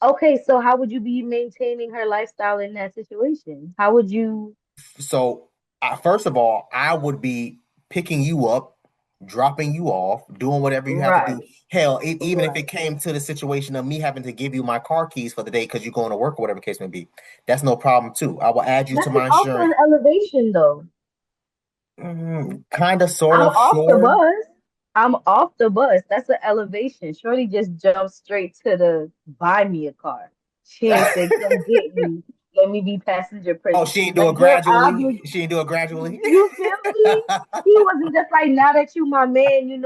Okay, so how would you be maintaining her lifestyle in that situation? How would you? So, first of all, I would be picking you up, dropping you off, doing whatever you have to do. Right, Hell, even if it right. came to the situation of me having to give you my car keys for the day because you're going to work or whatever the case may be, that's no problem too. I will add you to That is my also insurance. an elevation, though. Kind of, sort I'm of, off the sure. bus. I'm off the bus. That's an elevation. Shorty just jumped straight to the buy me a car. She ain't say, come get me. Let me be passenger Oh, privilege. she ain't do Like it you're gradually. She ain't do it gradually. you feel me? He wasn't just like, now that you my man,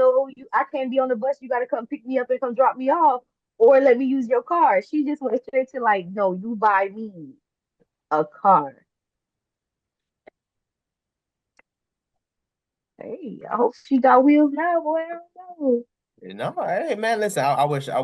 I can't be on the bus. You got to come pick me up and come drop me off, or let me use your car. She just went straight to like, no, you buy me a car. Hey, I hope she got wheels now, boy. I don't know. No, hey man, listen. I wish her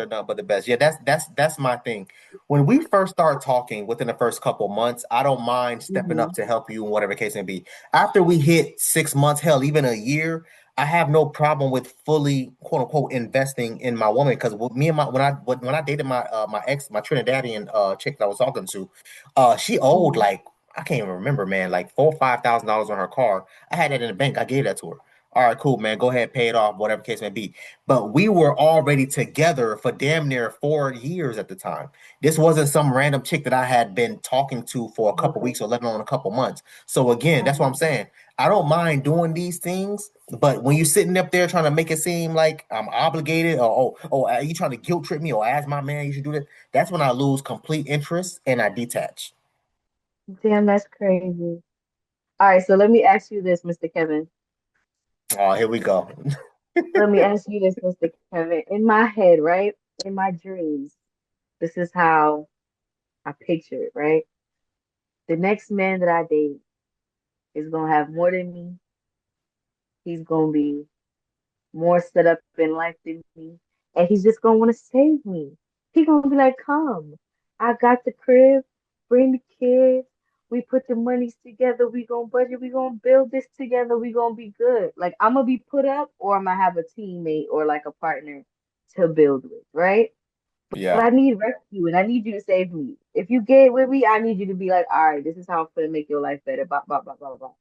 nothing but the best. Yeah, that's my thing. When we first start talking, within the first couple months, I don't mind stepping up Mhm. to help you in whatever case may be. After we hit 6 months, hell, even a year, I have no problem with fully quote unquote investing in my woman. Because me and my when I dated my ex, my Trinidadian chick that I was talking to, she owed Mhm. like I can't even remember, man, like $4,000 or $5,000 on her car. I had that in the bank. I gave that to her. All right, cool, man. Go ahead, pay it off, whatever case may be. But we were already together for damn near 4 years at the time. This wasn't some random chick that I had been talking to for a couple Okay. weeks or let alone a couple months. So again, that's what I'm Mhm. saying. I don't mind doing these things, but when you're sitting up there trying to make it seem like I'm obligated, or are you trying to guilt trip me, or ask my man you should do this, that's when I lose complete interest and I detach. Damn, that's crazy. All right, so let me ask you this, Mr. Kevin. Oh, here we go. Let me ask you this, Mr. Kevin. In my head, right? In my dreams, this is how I picture it, right? The next man that I date is gonna have more than me. He's gonna be more set up in life than me, and he's just gonna want to save me. He gonna be like, "Come, I got the crib, bring the kids. We put the monies together. We gonna budget. We gonna build this together. We gonna be good." Like I'm gonna be put up, or I'm gonna have a teammate or like a partner to build with, right? But Yeah. I need rescue, and I need you to save me. If you get with me, I need you to be like, "All right, this is how I'm gonna make your life better." Blah blah blah blah blah.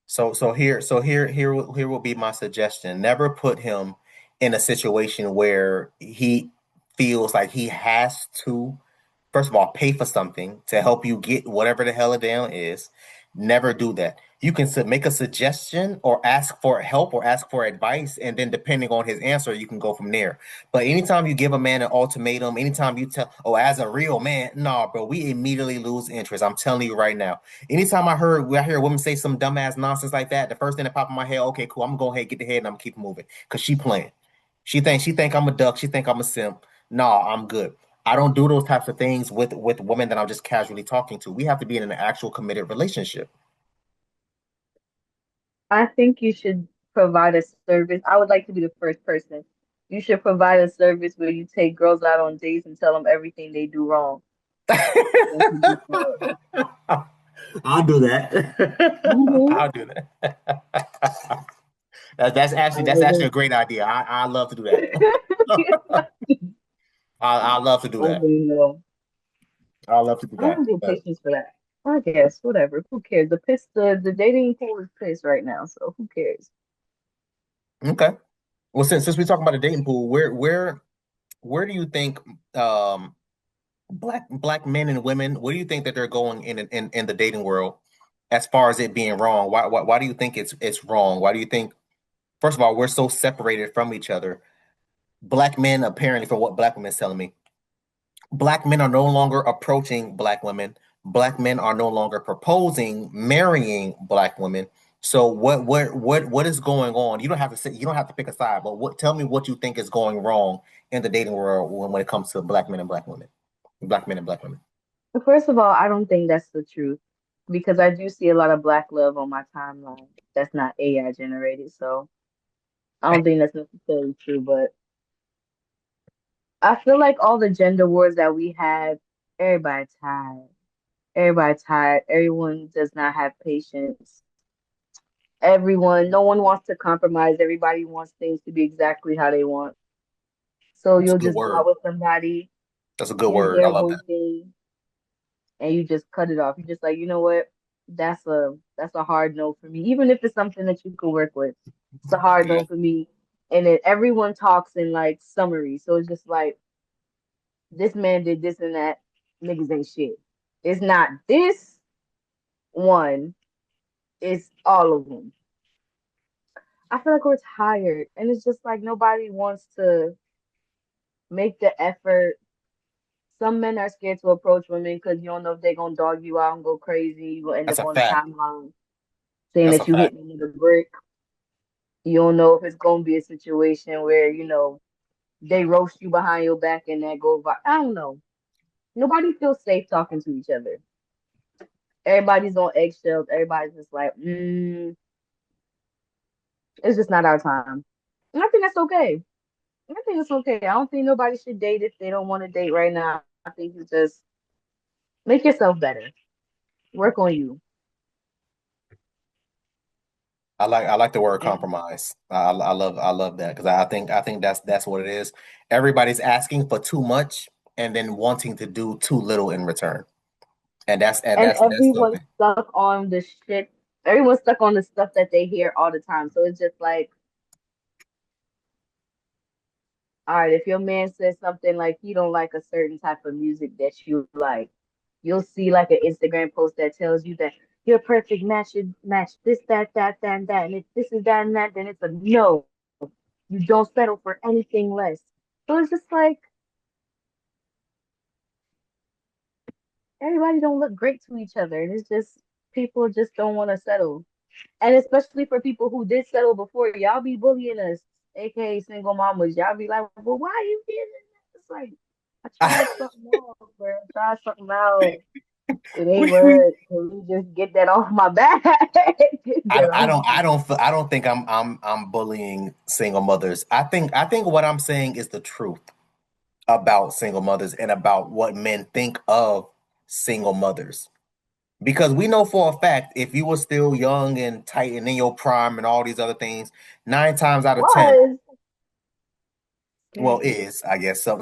Here will be my suggestion. Never put him in a situation where he feels like he has to, first of all, pay for something to help you get whatever the hell a damn is. Never do that. You can make a suggestion or ask for help or ask for advice, and then depending on his answer, you can go from there. But anytime you give a man an ultimatum, anytime you tell, oh, as a real man, nah, bro, we immediately lose interest. I'm telling you right now. Anytime I hear a woman say some dumbass nonsense like that, the first thing that pop in my head, okay, cool, I'm gonna go ahead, get the head, and I'm gonna keep moving. Cause she playing. She think I'm a duck, she think I'm a simp. Nah, I'm good. I don't do those types of things with women that I'm just casually talking to. We have to be in an actual committed relationship. I think you should provide a service. I would like to be the first person. You should provide a service where you take girls out on dates and tell them everything they do wrong. They can be for I'll do that. hmm I'll do that. That's actually a great idea. I love to do that. I love to do I that. don't know. I love to do I that. don't get But patience for that. I guess whatever. Who cares? The dating pool is pissed right now, so who cares? okay. Well, since we're talking about the dating pool, where do you think black men and women, where do you think that they're going in the dating world as far as it being wrong? Why do you think it's wrong? Why do you think, first of all, we're so separated from each other? Black men, apparently, from what black women is telling me, black men are no longer approaching black women. Black men are no longer proposing marrying black women. So what is going on? You don't have to pick a side, but tell me what you think is going wrong in the dating world when it comes to black men and black women. Black men and black women. First of all, I don't think that's the truth because I do see a lot of black love on my timeline that's not AI generated. So I don't think that's necessarily true, but I feel like all the gender wars that we had, everybody tired. Everybody tired. Everyone does not have patience. No one wants to compromise. Everybody wants things to be exactly how they want. So That's a you'll good just go out word. with somebody, That's a good and word. I they're love that. one thing, and you just cut it off. You're just like, you know what? That's a hard no for me. Even if it's something that you could work with, it's a hard Yeah, no for me. And then everyone talks in like summary. So it's just like this man did this and that. Niggas ain't shit. It's not this one. It's all of them. I feel like we're tired, and it's just like nobody wants to make the effort. Some men are scared to approach women because you don't know if they're gonna dog you out and go crazy. You gonna end that's up a on the fact. timeline saying That's a that you hit fact. me with a brick. You don't know if it's gonna be a situation where they roast you behind your back and that go by. I don't know. Nobody feels safe talking to each other. Everybody's on eggshells. Everybody's just like, it's just not our time. And I think that's okay. I think it's okay. I don't think nobody should date if they don't want to date right now. I think you just make yourself better. Work on you. I like the word And compromise. I love that because I think that's what it is. Everybody's asking for too much and then wanting to do too little in return. And that's everyone's something. stuck on the shit. Everyone's stuck on the stuff that they hear all the time. So it's just like, all right, if your man says something like he don't like a certain type of music that you like, you'll see like an Instagram post that tells you that you're a perfect match, you match this, that, and that, and if this is that and that, then it's a no. You don't settle for anything less. So it's just like everybody don't look great to each other, and it's just people just don't want to settle. And especially for people who did settle before, y'all be bullying us, aka single mamas. Y'all be like, "Well, why you getting?" It's like I tried something out, bro. I tried something out. It ain't we word. Can we just get that off my back? Get that off my I don't think I'm bullying single mothers. I think what I'm saying is the truth about single mothers and about what men think of single mothers. Because we know for a fact, if you were still young and tight and in your prime and all these other things, 9 times out of 10, was. well, Mm. is I guess some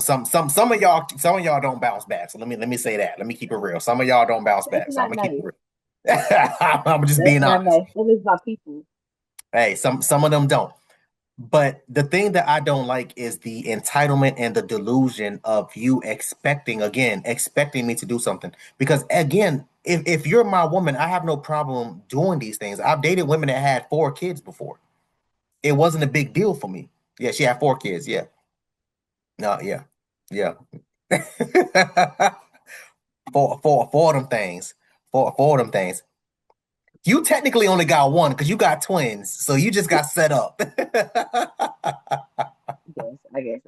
of y'all don't bounce back. So let me say that. Let me keep it real. Some of y'all don't bounce That's back. So I'm not gonna keep it nice. real. I'm just That's being not honest. nice. That is my people. Hey, some of them don't. But the thing that I don't like is the entitlement and the delusion of you expecting me to do something. Because again, if you're my woman, I have no problem doing these things. I've dated women that had 4 kids before. It wasn't a big deal for me. Yeah, she had 4 kids. Yeah. No, yeah. Yeah. Four of them things. Four of them things. You technically only got one because you got twins, so you just got set up. I guess.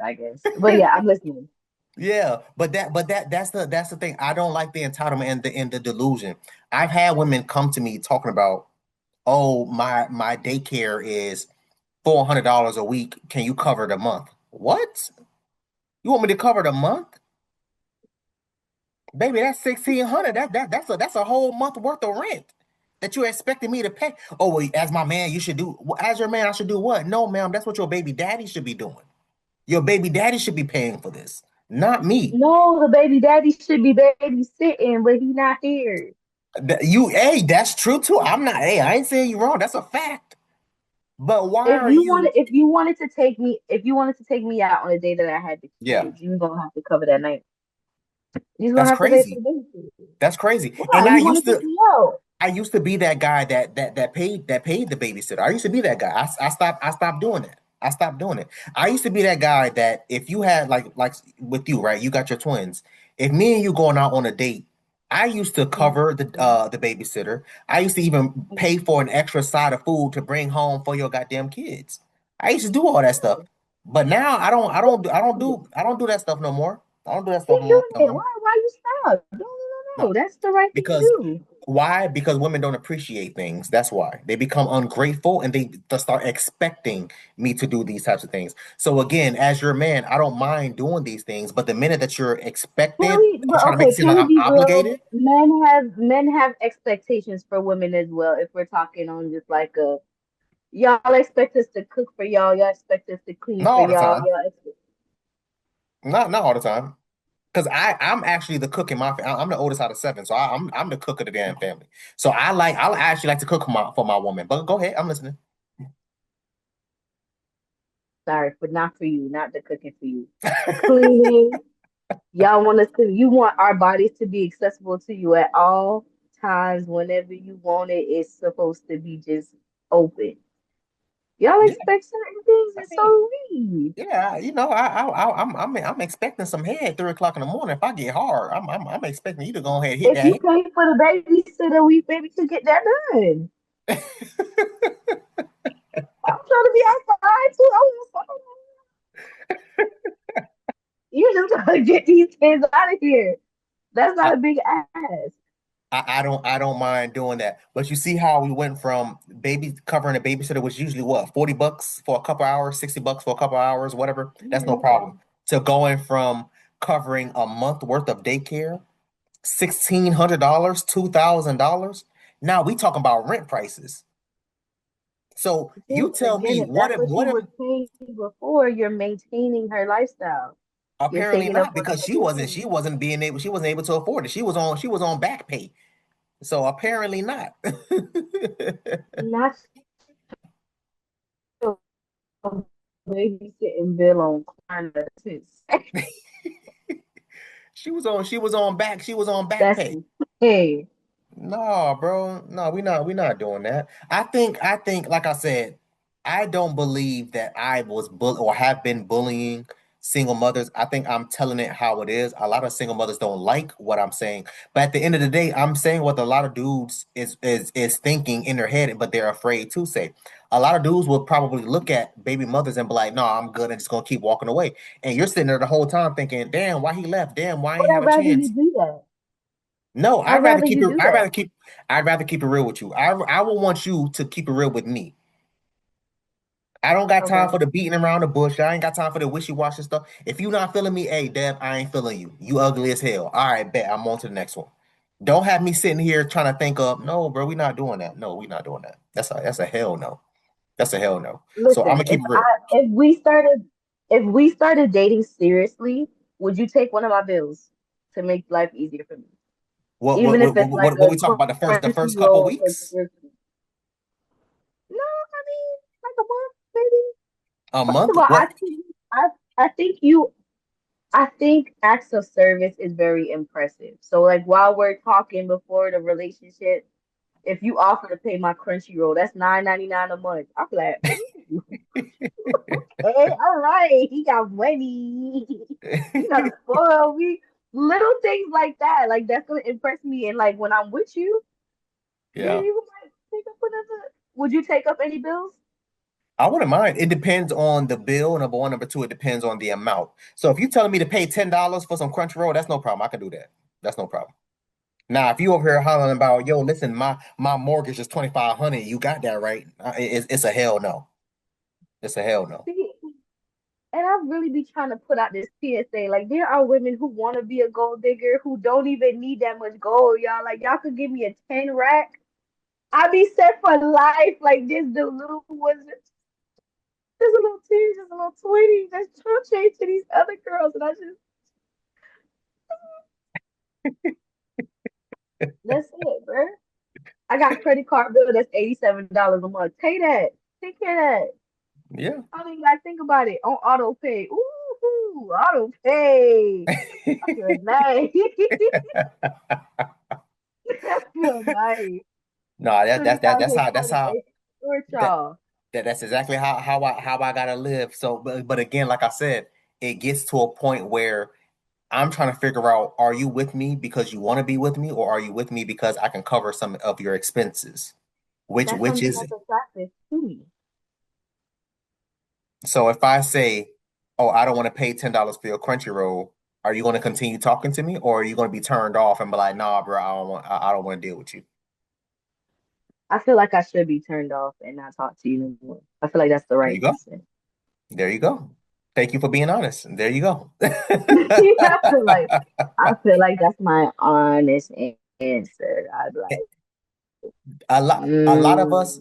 But yeah, I'm listening. Yeah, but that's the thing. I don't like the entitlement and the delusion. I've had women come to me talking about, oh, my daycare is $400 a week. Can you cover the month? What? You want me to cover the month? Baby, that's 1,600. That's a whole month worth of rent that you're expecting me to pay. Oh, well, as my man, you should do as your man, I should do what? No, ma'am, that's what your baby daddy should be doing. Your baby daddy should be paying for this, not me. No, the baby daddy should be babysitting, but he not here. Hey, that's true too. Hey, I ain't saying you wrong. That's a fact. But why are you? If you wanted to take me out on a day that I had the Yeah, kids, you're gonna have to cover that night. You're gonna that's have to pay for the crazy. babysitter. That's crazy. And Why? You want to take me out? I used to be that guy that paid the babysitter. I used to be that guy. I stopped doing it. I stopped doing it. I used to be that guy that if you had like with you, right? You got your twins. If me and you going out on a date, I used to cover the babysitter. I used to even pay for an extra side of food to bring home for your goddamn kids. I used to do all that stuff. But now I don't do that stuff no more. I don't do that stuff Keep doing no it. more. Why you stop? No, no, no, No. no. That's the right thing to Because do. why? Because women don't appreciate things. That's why. They become ungrateful and they start expecting me to do these types of things. So again, as your man, I don't mind doing these things, but the minute that you're expected or trying to make it seem Can like we I'm be real? obligated, Men have expectations for women as well. If we're talking on just like a y'all expect us to cook for y'all, y'all expect us to clean not for all the y'all, time. Not all the time. Because I'm actually the cook in my family. I'm the oldest out of 7, so I'm the cook of the damn family. So I actually like to cook for my woman. But go ahead, I'm listening. sorry, but not for you, not the cooking for you. Cleaning, you want our bodies to be accessible to you at all times whenever you want it. It's supposed to be just open. Y'all Yeah, expect certain things, I it's mean, so weird. yeah, I'm expecting some head at 3 o'clock in the morning. If I get hard, I'm expecting you to go ahead and hit If that you head. pay for the babysitter, we maybe could get that done. I'm trying to be outside too. You just gotta get these kids out of here. That's I, not a big ass. I don't mind doing that. But you see how we went from baby covering a babysitter was usually what, $40 for a couple hours, $60 for a couple hours, whatever. That's no Yeah. problem. To going from covering a month worth of daycare, $1,600, $2,000. Now we talking about rent prices. So you tell Again, me if that's what what she if was paying before, you're maintaining her lifestyle. You're apparently taking up not for because her. she wasn't able to afford it. She was on back pay. So apparently not. Not your babysitting bill on clients. She was on back That's pay. hey. No, bro. No, we not doing that. I think like I said, I don't believe that I was or have been bullying single mothers. I think I'm telling it how it is. A lot of single mothers don't like what I'm saying. But at the end of the day, I'm saying what a lot of dudes is thinking in their head, but they're afraid to say. A lot of dudes will probably look at baby mothers and be like, no, I'm good and just gonna keep walking away. And you're sitting there the whole time thinking, damn, why he left? Damn, why I Would ain't I have a rather you chance? do that? No, I'd rather you do that. I'd rather keep it real with you. I will want you to keep it real with me. I don't got time Okay. for the beating around the bush. I ain't got time for the wishy-washy stuff. If you not feeling me, hey, Dev, I ain't feeling you. You ugly as hell. All right, bet. I'm on to the next one. Don't have me sitting here trying to think of, no, bro, we not doing that. No, we not doing that. That's a hell no. That's a hell no. So I'm Listen, gonna keep it real. if we started dating seriously, would you take one of my bills to make life easier for me? Even if it's like What a we talk about the first crunchy couple roll for weeks? dessert. No, I mean like a month, maybe. A First month? of all, What? I think you I think acts of service is very impressive. So like while we're talking before the relationship, if you offer to pay my crunchy roll, that's $9.99 a month. I'm like, ooh, okay, all right, he got money. You know, spoil me. Little things like that, like that's gonna impress me. And like when I'm with you, maybe Yeah. you might take up another. Would you take up any bills? I wouldn't mind. It depends on the bill. Number one, number two, it depends on the amount. So if you're telling me to pay $10 for some Crunchyroll, that's no problem. I can do that. That's no problem. Now, if you over here hollering about, yo, listen, my mortgage is 2,500, you got that right. It's a hell no. It's a hell no. See, and I really be trying to put out this PSA. Like there are women who want to be a gold digger who don't even need that much gold, y'all. Like y'all could give me a 10 rack. I be set for life. Like this the little ones, just a little 10, just a little 20. That's true change to these other girls. And I just that's it, bro. I got credit card bill that's $87 a month. Pay that. Take care of that. Yeah. I don't even gotta think about it. On auto pay. Ooh, auto pay. I feel nice. I feel nice. No, that's how 2028. Short that, y'all. that's exactly how I gotta live. So, but again, like I said, it gets to a point where I'm trying to figure out, are you with me because you want to be with me, or are you with me because I can cover some of your expenses? That's Which something is that's it? attractive to me. So if I say, oh, I don't want to pay $10 for your Crunchyroll, are you going to continue talking to me, or are you going to be turned off and be like, nah, bro, I don't want to deal with you? I feel like I should be turned off and not talk to you anymore. I feel like that's the There right you go. answer. There you go. Thank you for being honest. There you go. I feel like that's my honest answer. I'd be like, A lot of us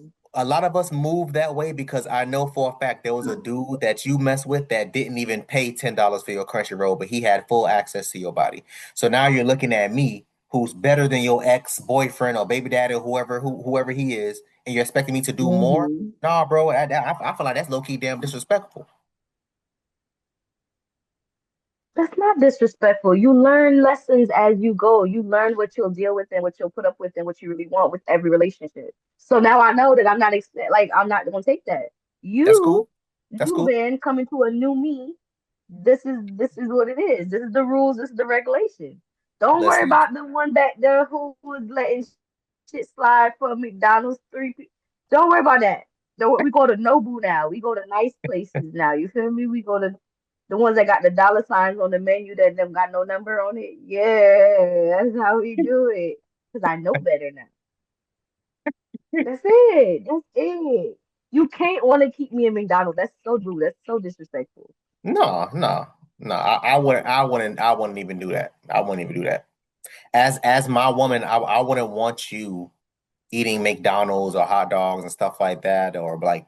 mm, move that way because I know for a fact there was a dude that you mess with that didn't even pay $10 for your Crunchyroll, but he had full access to your body. So now you're looking at me, who's better than your ex-boyfriend or baby daddy or whoever he is, and you're expecting me to do more? mhm. Nah, bro, I feel like that's low-key damn disrespectful. That's not disrespectful. You learn lessons as you go. You learn what you'll deal with and what you'll put up with and what you really want with every relationship. So now I know that I'm not gonna take that. That's cool. You, That's new cool. man coming to a new me. This is what it is. This is the rules. This is the regulation. Don't worry Listen, about the one back there who was letting shit slide for McDonald's Don't worry about that. We go to Nobu now. We go to nice places now. You feel me? We go to the ones that got the dollar signs on the menu that them got no number on it. Yeah, that's how we do it. Cause I know better now. That's it. That's it. You can't want to keep me in McDonald's. That's so rude. That's so disrespectful. no, no, no. I wouldn't even do that. I wouldn't even do that. As my woman, I wouldn't want you eating McDonald's or hot dogs and stuff like that, or like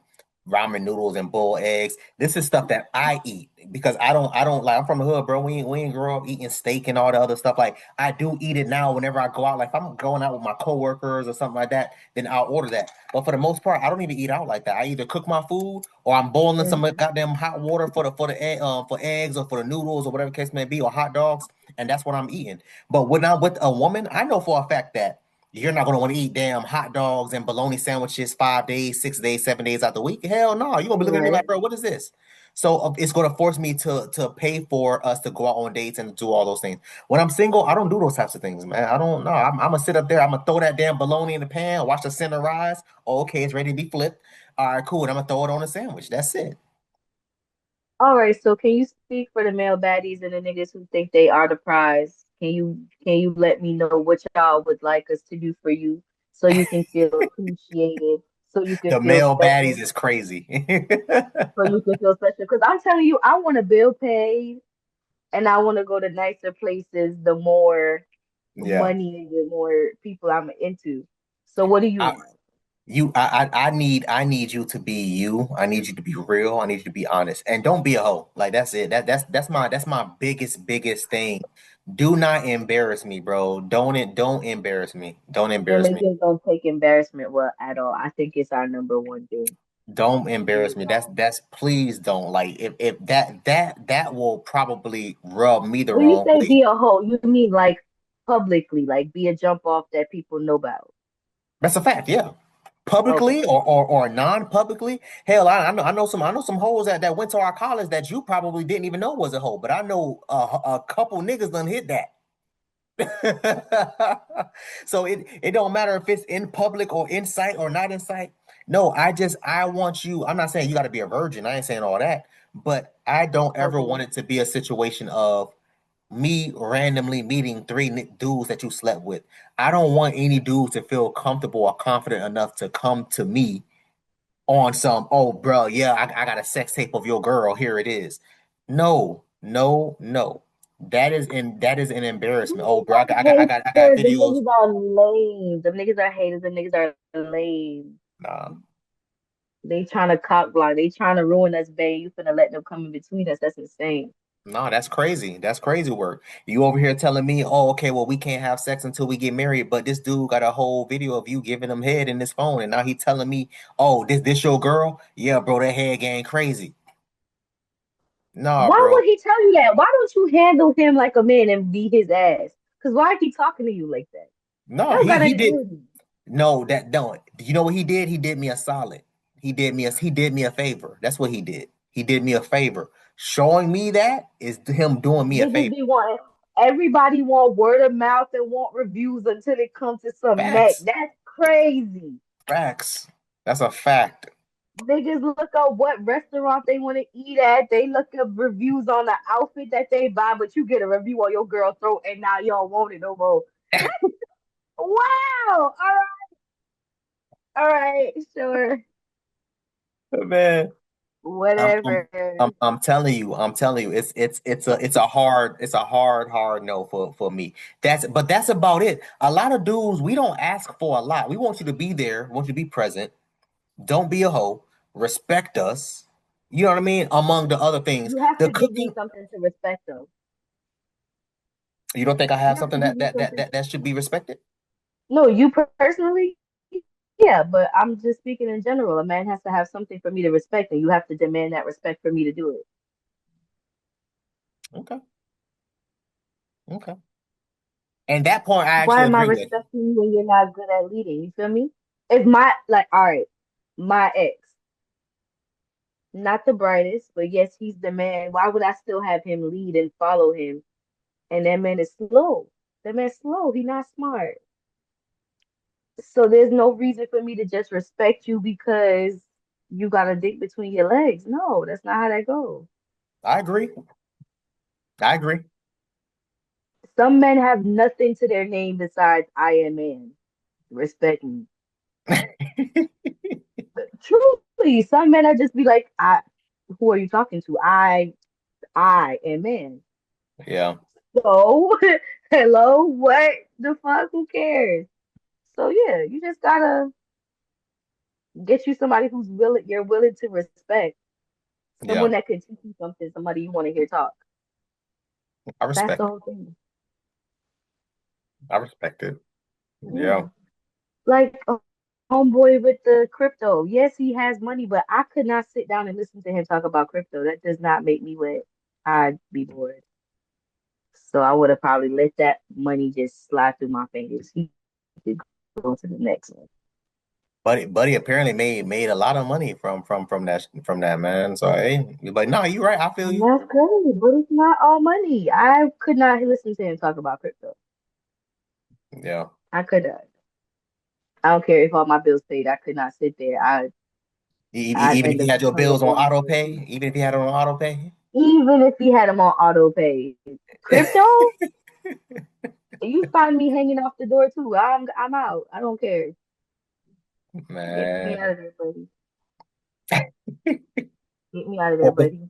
ramen noodles and boiled eggs. This is stuff that I eat because I don't like. I'm from the hood, bro. We ain't grow up eating steak and all the other stuff. Like I do eat it now whenever I go out. Like if I'm going out with my coworkers or something like that, then I'll order that. But for the most part, I don't even eat out like that. I either cook my food or I'm boiling some Mhm. goddamn hot water for eggs or for the noodles or whatever case may be or hot dogs, and that's what I'm eating. But when I'm with a woman, I know for a fact that you're not gonna want to eat damn hot dogs and bologna sandwiches 5 days, 6 days, 7 days out the week. Hell no, you're gonna be looking at me like, Right. bro, what is this? So it's gonna force me to pay for us to go out on dates and do all those things. When I'm single, I don't do those types of things, man. I don't know. I'm gonna sit up there. I'm gonna throw that damn bologna in the pan, watch the center rise. Oh, okay, it's ready to be flipped. All right, cool. And I'm gonna throw it on a sandwich. That's it. All right, so can you speak for the male baddies and the niggas who think they are the prize? Can you let me know what y'all would like us to do for you so you can feel appreciated, so you can The feel male baddies special, is crazy. so you can feel special? Because I'm telling you, I want a bill paid and I want to go to nicer places the more Yeah. money and the more people I'm into. So what do you I, want? I need you to be you. I need you to be real. I need you to be honest. And don't be a hoe. Like that's it. That's my biggest thing. Do not embarrass me, bro. Don't embarrass me. Don't And embarrass me. niggas don't take embarrassment well at all. I think it's our number one thing. Don't They embarrass me. That's don't. that's please don't. Like if that will probably rub me the When you wrong say way. be a hoe, you mean like publicly, like be a jump off that people know about. That's a fact, yeah. Publicly Okay. or non-publicly. Hell, I know some hoes that went to our college that you probably didn't even know was a hoe, but I know a couple niggas done hit that. So it don't matter if it's in public or in sight or not in sight. No, I want you. I'm not saying you got to be a virgin. I ain't saying all that, but I don't ever Okay. want it to be a situation of me randomly meeting three dudes that you slept with. I don't want any dudes to feel comfortable or confident enough to come to me on some, oh, bro, yeah, I got a sex tape of your girl. Here it is. No, no, no. That is an embarrassment. Oh, bro, I got Haters, the videos. niggas are lame. The niggas are haters. The niggas are lame. Nah, They trying to cock block. They trying to ruin us, babe. You finna let them come in between us. That's insane. nah, that's crazy. That's crazy work. You over here telling me, oh, okay, well, we can't have sex until we get married, but this dude got a whole video of you giving him head in this phone, and now he telling me, oh, this your girl? Yeah, bro, that head game crazy. Nah, Why bro. would he tell you that? Why don't you handle him like a man and beat his ass? Because why he talking to you like that? No, That don't he got he nothing to do did. with you. No, that don't. You know what he did? He did me a solid. He did me a favor. That's what he did. He did me a favor. Showing me that is him doing me a Niggas favor. be wanting everybody want word of mouth and want reviews until it comes to some neck. Facts. That's crazy. Facts. That's a fact. Niggas look up what restaurant they want to eat at. They look up reviews on the outfit that they buy, but you get a review on your girl throat and now you don't want it no more. Wow. All right, sure. Man. I'm, I'm Whatever. I'm telling you, it's a hard no for me. That's about it. A lot of dudes, we don't ask for a lot. We want you to be there, we want you to be present. Don't be a hoe. Respect us. You know what I mean? Among the other things, You have the to give me cooking. something to respect them. You don't think I You have have to something give that me that that something. that, that should be respected? No, you personally, yeah, but I'm just speaking in general. A man has to have something for me to respect, and you have to demand that respect for me to do it. Okay, okay. And that point, I Why actually am I agree with. respecting you when you're not good at leading? You feel me? If my like, all right, my ex, not the brightest, but yes, he's the man. Why would I still have him lead and follow him? And that man is slow. That man's slow. He's not smart. So there's no reason for me to just respect you because you got a dick between your legs. No, that's not how that goes. I agree. I agree. Some men have nothing to their name besides I am man. Respect me. Truly, some men are just be like, I who are you talking to? I am man. Yeah, So hello, what the fuck? Who cares? So yeah, you just gotta get you somebody who's willing you're willing to respect. yeah. Someone that can teach you something, somebody you want to hear talk. I That's the respect. whole thing. I respect it. Yeah. Yeah. Like a homeboy with the crypto. Yes, he has money, but I could not sit down and listen to him talk about crypto. That does not make me wet. I'd be bored. So I would have probably let that money just slide through my fingers. He could go to the next one. Buddy apparently made a lot of money from that man. So hey, but no, you're right. I feel And you. that's great, but it's not all money. I could not listen to him talk about crypto. Yeah. I could not. I don't care if all my bills paid. I could not sit there. I'd Even if end you up had your becoming bills on one auto too. pay, even if you had it on auto pay. Even if he had them on auto pay. Crypto, you find me hanging off the door too. I'm out. I don't care. Get me out Man. of there, buddy. Get me out of there, buddy.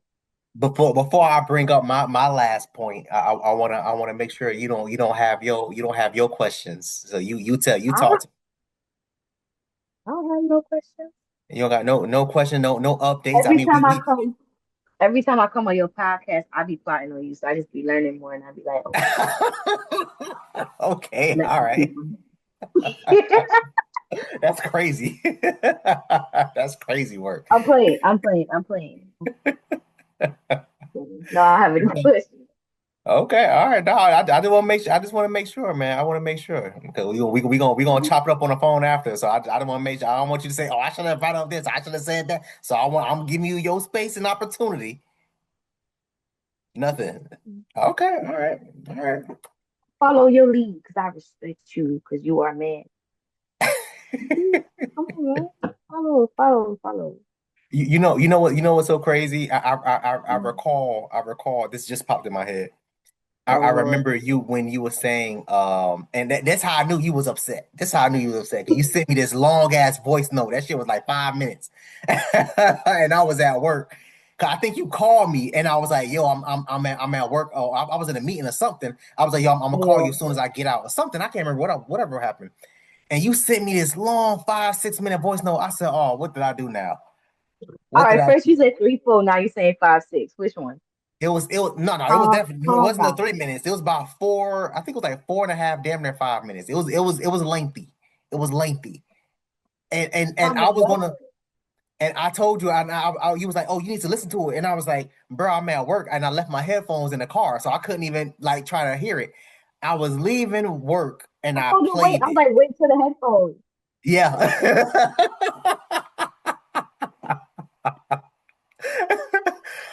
Before I bring up my last point, I wanna make sure you don't have your questions. So you I talk don't, to I don't have no questions. you don't got no question, no updates. I Every mean time I we come, every time I come on your podcast, I be plotting on you. So I just be learning more and I be like, okay, Okay, let all me keep right. on. That's crazy. That's crazy work. I'm playing. I'm playing. I'm playing. No, I have any questions. Okay, all right. No, I just want to make sure. I just want to make sure, man. I want to make sure because we gonna chop it up on the phone after. So I don't want to make sure. I don't want you to say, "Oh, I should have brought up this. I should have said that." So I'm giving you your space and opportunity. Nothing. Okay, all right, all right. Follow your lead because I respect you because you are a man. Mhm. Come on, man. Follow. You know what's so crazy? I Mm. recall. This just popped in my head. Oh I Lord. remember you when you were saying, and that's how I knew you was upset. That's how I knew you was upset. 'Cause you sent me this long ass voice note. That shit was like 5 minutes, and I was at work. 'Cause I think you called me, and I was like, "Yo, I'm at work. Oh, I was in a meeting or something. I was like, yo, I'm gonna call you Yeah. as soon as I get out or something. I can't remember whatever happened. And you sent me this long 5 6 minute voice note. I said, oh, what did I do now? All What did right. I First do? you said 3 4. Now you saying 5 6. Which one? It was no, it was Calm, definitely it calm wasn't the down. 3 minutes. It was about four. I think it was like 4.5, damn near 5 minutes. It was lengthy. It was lengthy. And Calm I down. was What? gonna and I told you you was like, oh, you need to listen to it. And I was like, bro, I'm at work and I left my headphones in the car, so I couldn't even like try to hear it. I was leaving work and I I told you wait. played I was it. like, wait till the headphones. Yeah.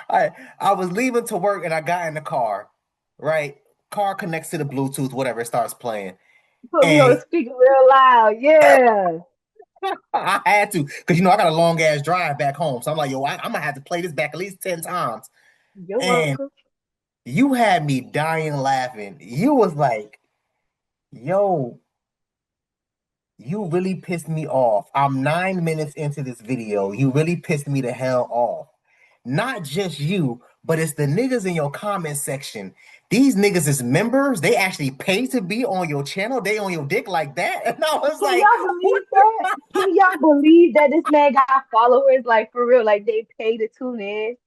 I I was leaving to work and I got in the car, right? Car connects to the Bluetooth, whatever, it starts playing. Put me on And speaker real loud. Yeah. I had to, because I got a long ass drive back home. So I'm like, yo, I'm gonna have to play this back at least 10 times. You're And welcome. you had me dying laughing. You was like, yo, you really pissed me off. I'm 9 minutes into this video. You really pissed me the hell off. Not just you, but it's the niggas in your comment section. These niggas is members. They actually pay to be on your channel. They on your dick like that. And I was Can like, y'all what believe that? Can y'all believe that this man got followers like for real? Like they pay to tune in.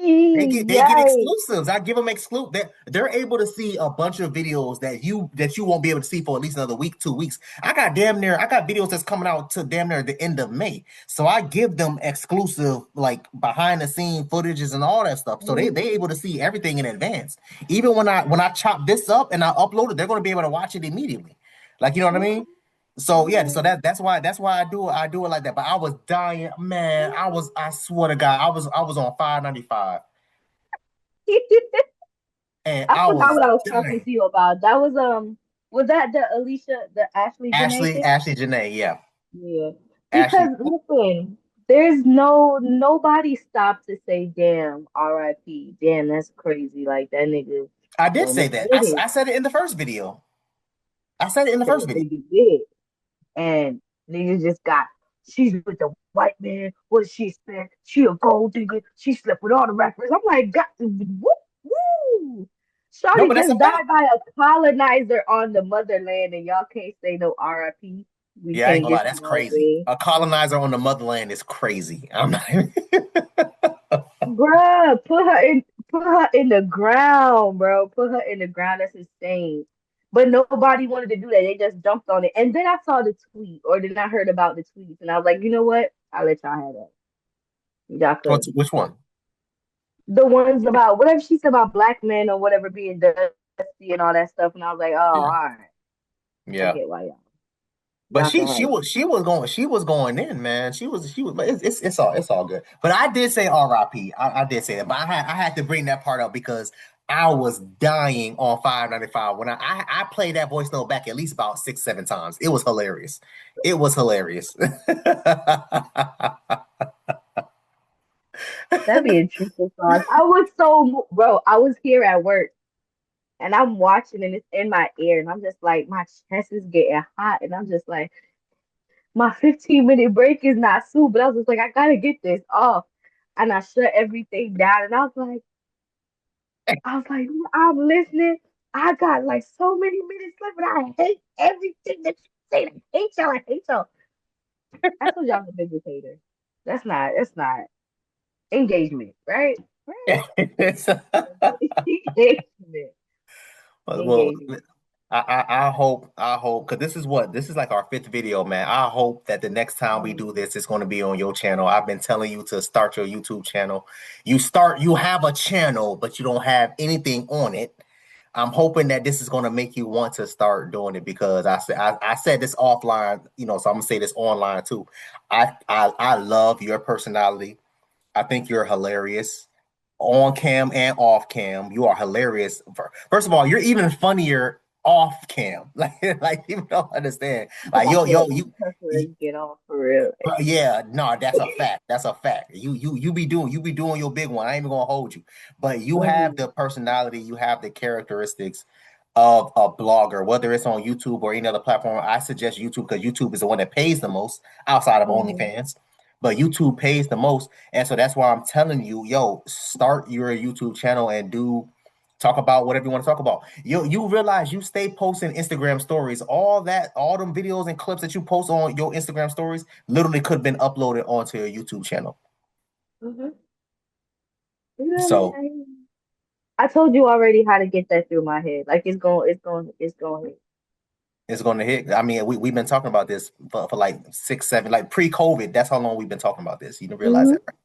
they get Yikes. exclusives. I give them exclusive. They're able to see a bunch of videos that you won't be able to see for at least another week, 2 weeks. I got videos that's coming out to damn near the end of May. So I give them exclusive like behind the scene footages and all that stuff. So they able to see everything in advance. Even when I chop this up and I upload it, they're gonna be able to watch it immediately. Like, you know what I mean? So yeah, so that's why I do it like that. But I was dying, man. I swear to God, I was on 595 and I I forgot was what I was talking dying. to you about. That was that the Alicia, the Ashlee Jenae thing? Ashley Jenae, yeah. Yeah. Ashley. Because listen, there's nobody stopped to say, damn, RIP. Damn, that's crazy. Like that nigga I did shouldn't say have that. did it. I said it in the first video. I said it in the That first video. nigga did. And niggas just got she's with the white man. What does she expect? She a gold digger. She slept with all the rappers. I'm like, God, woo, woo. No, Shawty but that's a just fact. died by a colonizer on the motherland, and y'all can't say no RIP. We Yeah, I ain't can't gonna lie, get that's through our crazy. day. A colonizer on the motherland is crazy. I'm not Bruh, put her in the ground, bro. Put her in the ground. That's insane. But nobody wanted to do that. They just jumped on it. And then I saw the tweet, or then I heard about the tweets, and I was like, you know what? I'll let y'all have that. Y'all could. Which one? The ones about whatever she said about black men or whatever being dusty and all that stuff. And I was like, oh, all Yeah. right. I Yeah. get why But y'all can have it. she was going in, man. She was but it's all good. But I did say RIP. I did say that, but I had to bring that part up because I was dying on 595 when I played that voice note back at least about 6, 7 times. It was hilarious. It was hilarious. That'd be a truthful sauce. I was so bro. I was here at work and I'm watching and it's in my ear and I'm just like my chest is getting hot and I'm just like my 15-minute break is not soon, but I was just like I gotta get this off and I shut everything down and I was like I'm listening. I got like so many minutes left, but I hate everything that you say. I hate y'all. I hate y'all. I told y'all I'm a biggest hater. That's not engagement, right? Right? Engagement. Well, Engagement. I hope, because this is like our fifth video, man. I hope that the next time we do this, it's going to be on your channel. I've been telling you to start your YouTube channel. You have a channel, but you don't have anything on it. I'm hoping that this is going to make you want to start doing it because I said this offline, so I'm gonna say this online too. I love your personality. I think you're hilarious on cam and off cam. You are hilarious. First of all, you're even funnier off cam. Like people don't understand. Like I feel like my you, customers get off for real. yeah, no, that's a fact. That's a fact. You be doing your big one. I ain't even gonna hold you. But you have Mhm, the personality, you have the characteristics of a blogger, whether it's on YouTube or any other platform. I suggest YouTube because YouTube is the one that pays the most outside of mhm, OnlyFans. But YouTube pays the most. And so that's why I'm telling you, yo, start your YouTube channel and talk about whatever you want to talk about. You realize you stay posting Instagram stories. All them videos and clips that you post on your Instagram stories literally could have been uploaded onto your YouTube channel. mhm. You know what So I mean? I told you already how to get that through my head. Like it's going. it's going to hit. I mean, we've been talking about this for like 6, 7, like pre-COVID. That's how long we've been talking about this. You didn't realize Mhm, that, right?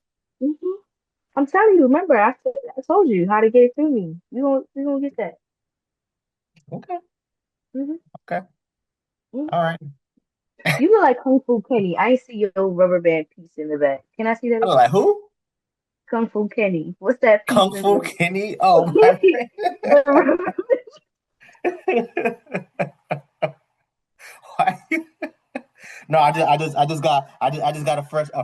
mhm. I'm telling you. Remember, I told you how to get it through me. You gonna get that. Okay. Mhm, Okay. mhm. All right. You look like Kung Fu Kenny. I ain't see your rubber band piece in the back. Can I see that I was again? like, who? Kung Fu Kenny. What's that piece Kung in Fu the Kenny? Oh my the rubber? Why? No, I just got a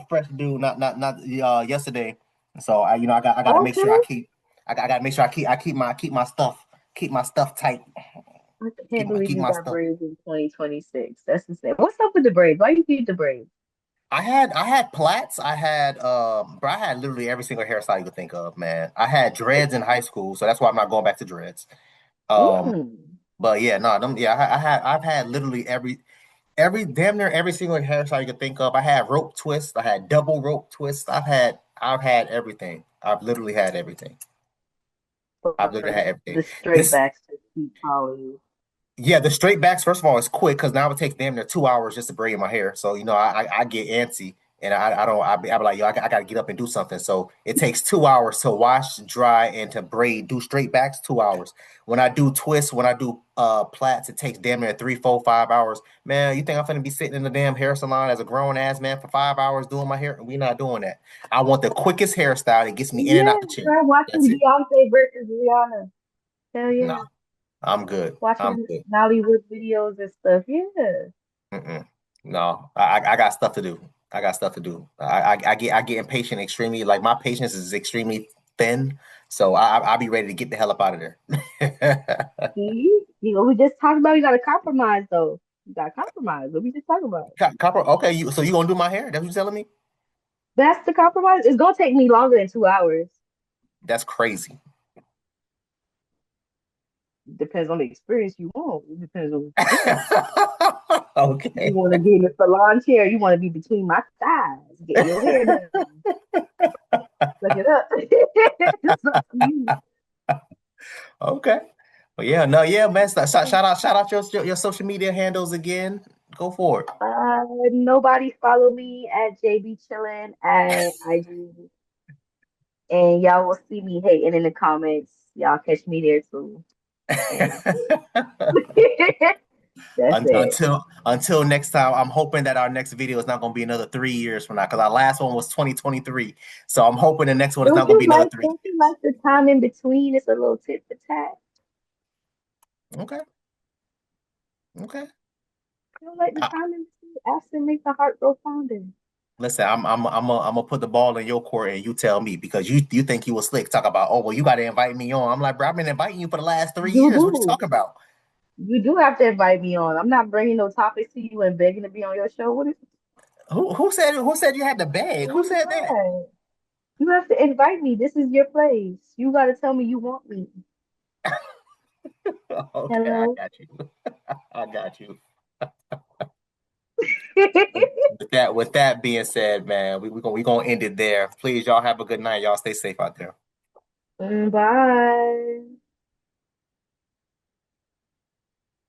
fresh dude, not yesterday. So I gotta make sure Okay. I gotta make sure I keep my stuff tight. I can't believe Keep you my got stuff. braids in 2026. That's insane. What's up with the braids? Why you keep the braids? I had plaits. I had literally every single hairstyle you could think of, man. I had dreads in high school, so that's why I'm not going back to dreads. Um, Mm. but yeah, no, I've had literally every damn near every single hairstyle you could think of. I had rope twists. I had double rope twists. I've had everything. I've literally had everything. I've literally But had everything. the straight This backs just keep calling you. Yeah, the straight backs, first of all, is quick because now it takes damn near 2 hours just to braid my hair. So, I get antsy and I don't, I be like, yo, I got to get up and do something. So it takes 2 hours to wash, dry, and to braid. Do straight backs, 2 hours. When I do twists, when I do plaits, it takes damn near 3, 4, 5 hours. Man, you think I'm finna be sitting in the damn hair salon as a grown ass man for 5 hours doing my hair? We're not doing that. I want the quickest hairstyle that gets me in and Yeah, out the chair. I'm watching That's it. Beyonce versus Rihanna. Hell No, yeah. I'm good. I'm Watching good. Nollywood videos and stuff. Yeah. Mm-mm. No, I got stuff to do. I got stuff to do. I get impatient extremely. Like my patience is extremely thin, so I'll be ready to get the hell up out of there. See? You know, we just talked about you gotta compromise though. You gotta compromise. What we just talked about. Copper, okay, so you gonna do my hair? That's what you telling me? That's the compromise. It's gonna take me longer than 2 hours. That's crazy. Depends on the experience you want. It depends on what you want. You Okay. want to be in the salon chair. You want to be between my thighs. Get your hair done. Look it up. It's up to you. Okay. But yeah, no, yeah, man. Shout out your social media handles again. Go for Nobody follow me at JB Chillin at IG, and y'all will see me hating in the comments. Y'all catch me there too. And it. That's it. Until next time, I'm hoping that our next video is not going to be another 3 years from now because our last one was 2023. So I'm hoping the next one is not going to be another 3 Don't you like the time in between? It's a little tit for tat. years. Okay. Okay. You don't like the I, time in between? Acid make the heart grow fonder. listen, I'm gonna put the ball in your court and you tell me because you think you was slick. Talk about, oh well, you got to invite me on. I'm like, bro, I've been inviting you for the last three You years. What you do. talking about? You do have to invite me on. I'm not bringing no topics to you and begging to be on your show. Who said you had to beg? Who Who is said that? that? You have to invite me. This is your place. You got to tell me you want me. Okay, I Hello. got you. I got you. With that being said, man, we gonna end it there. Please, y'all have a good night. Y'all stay safe out there. Bye.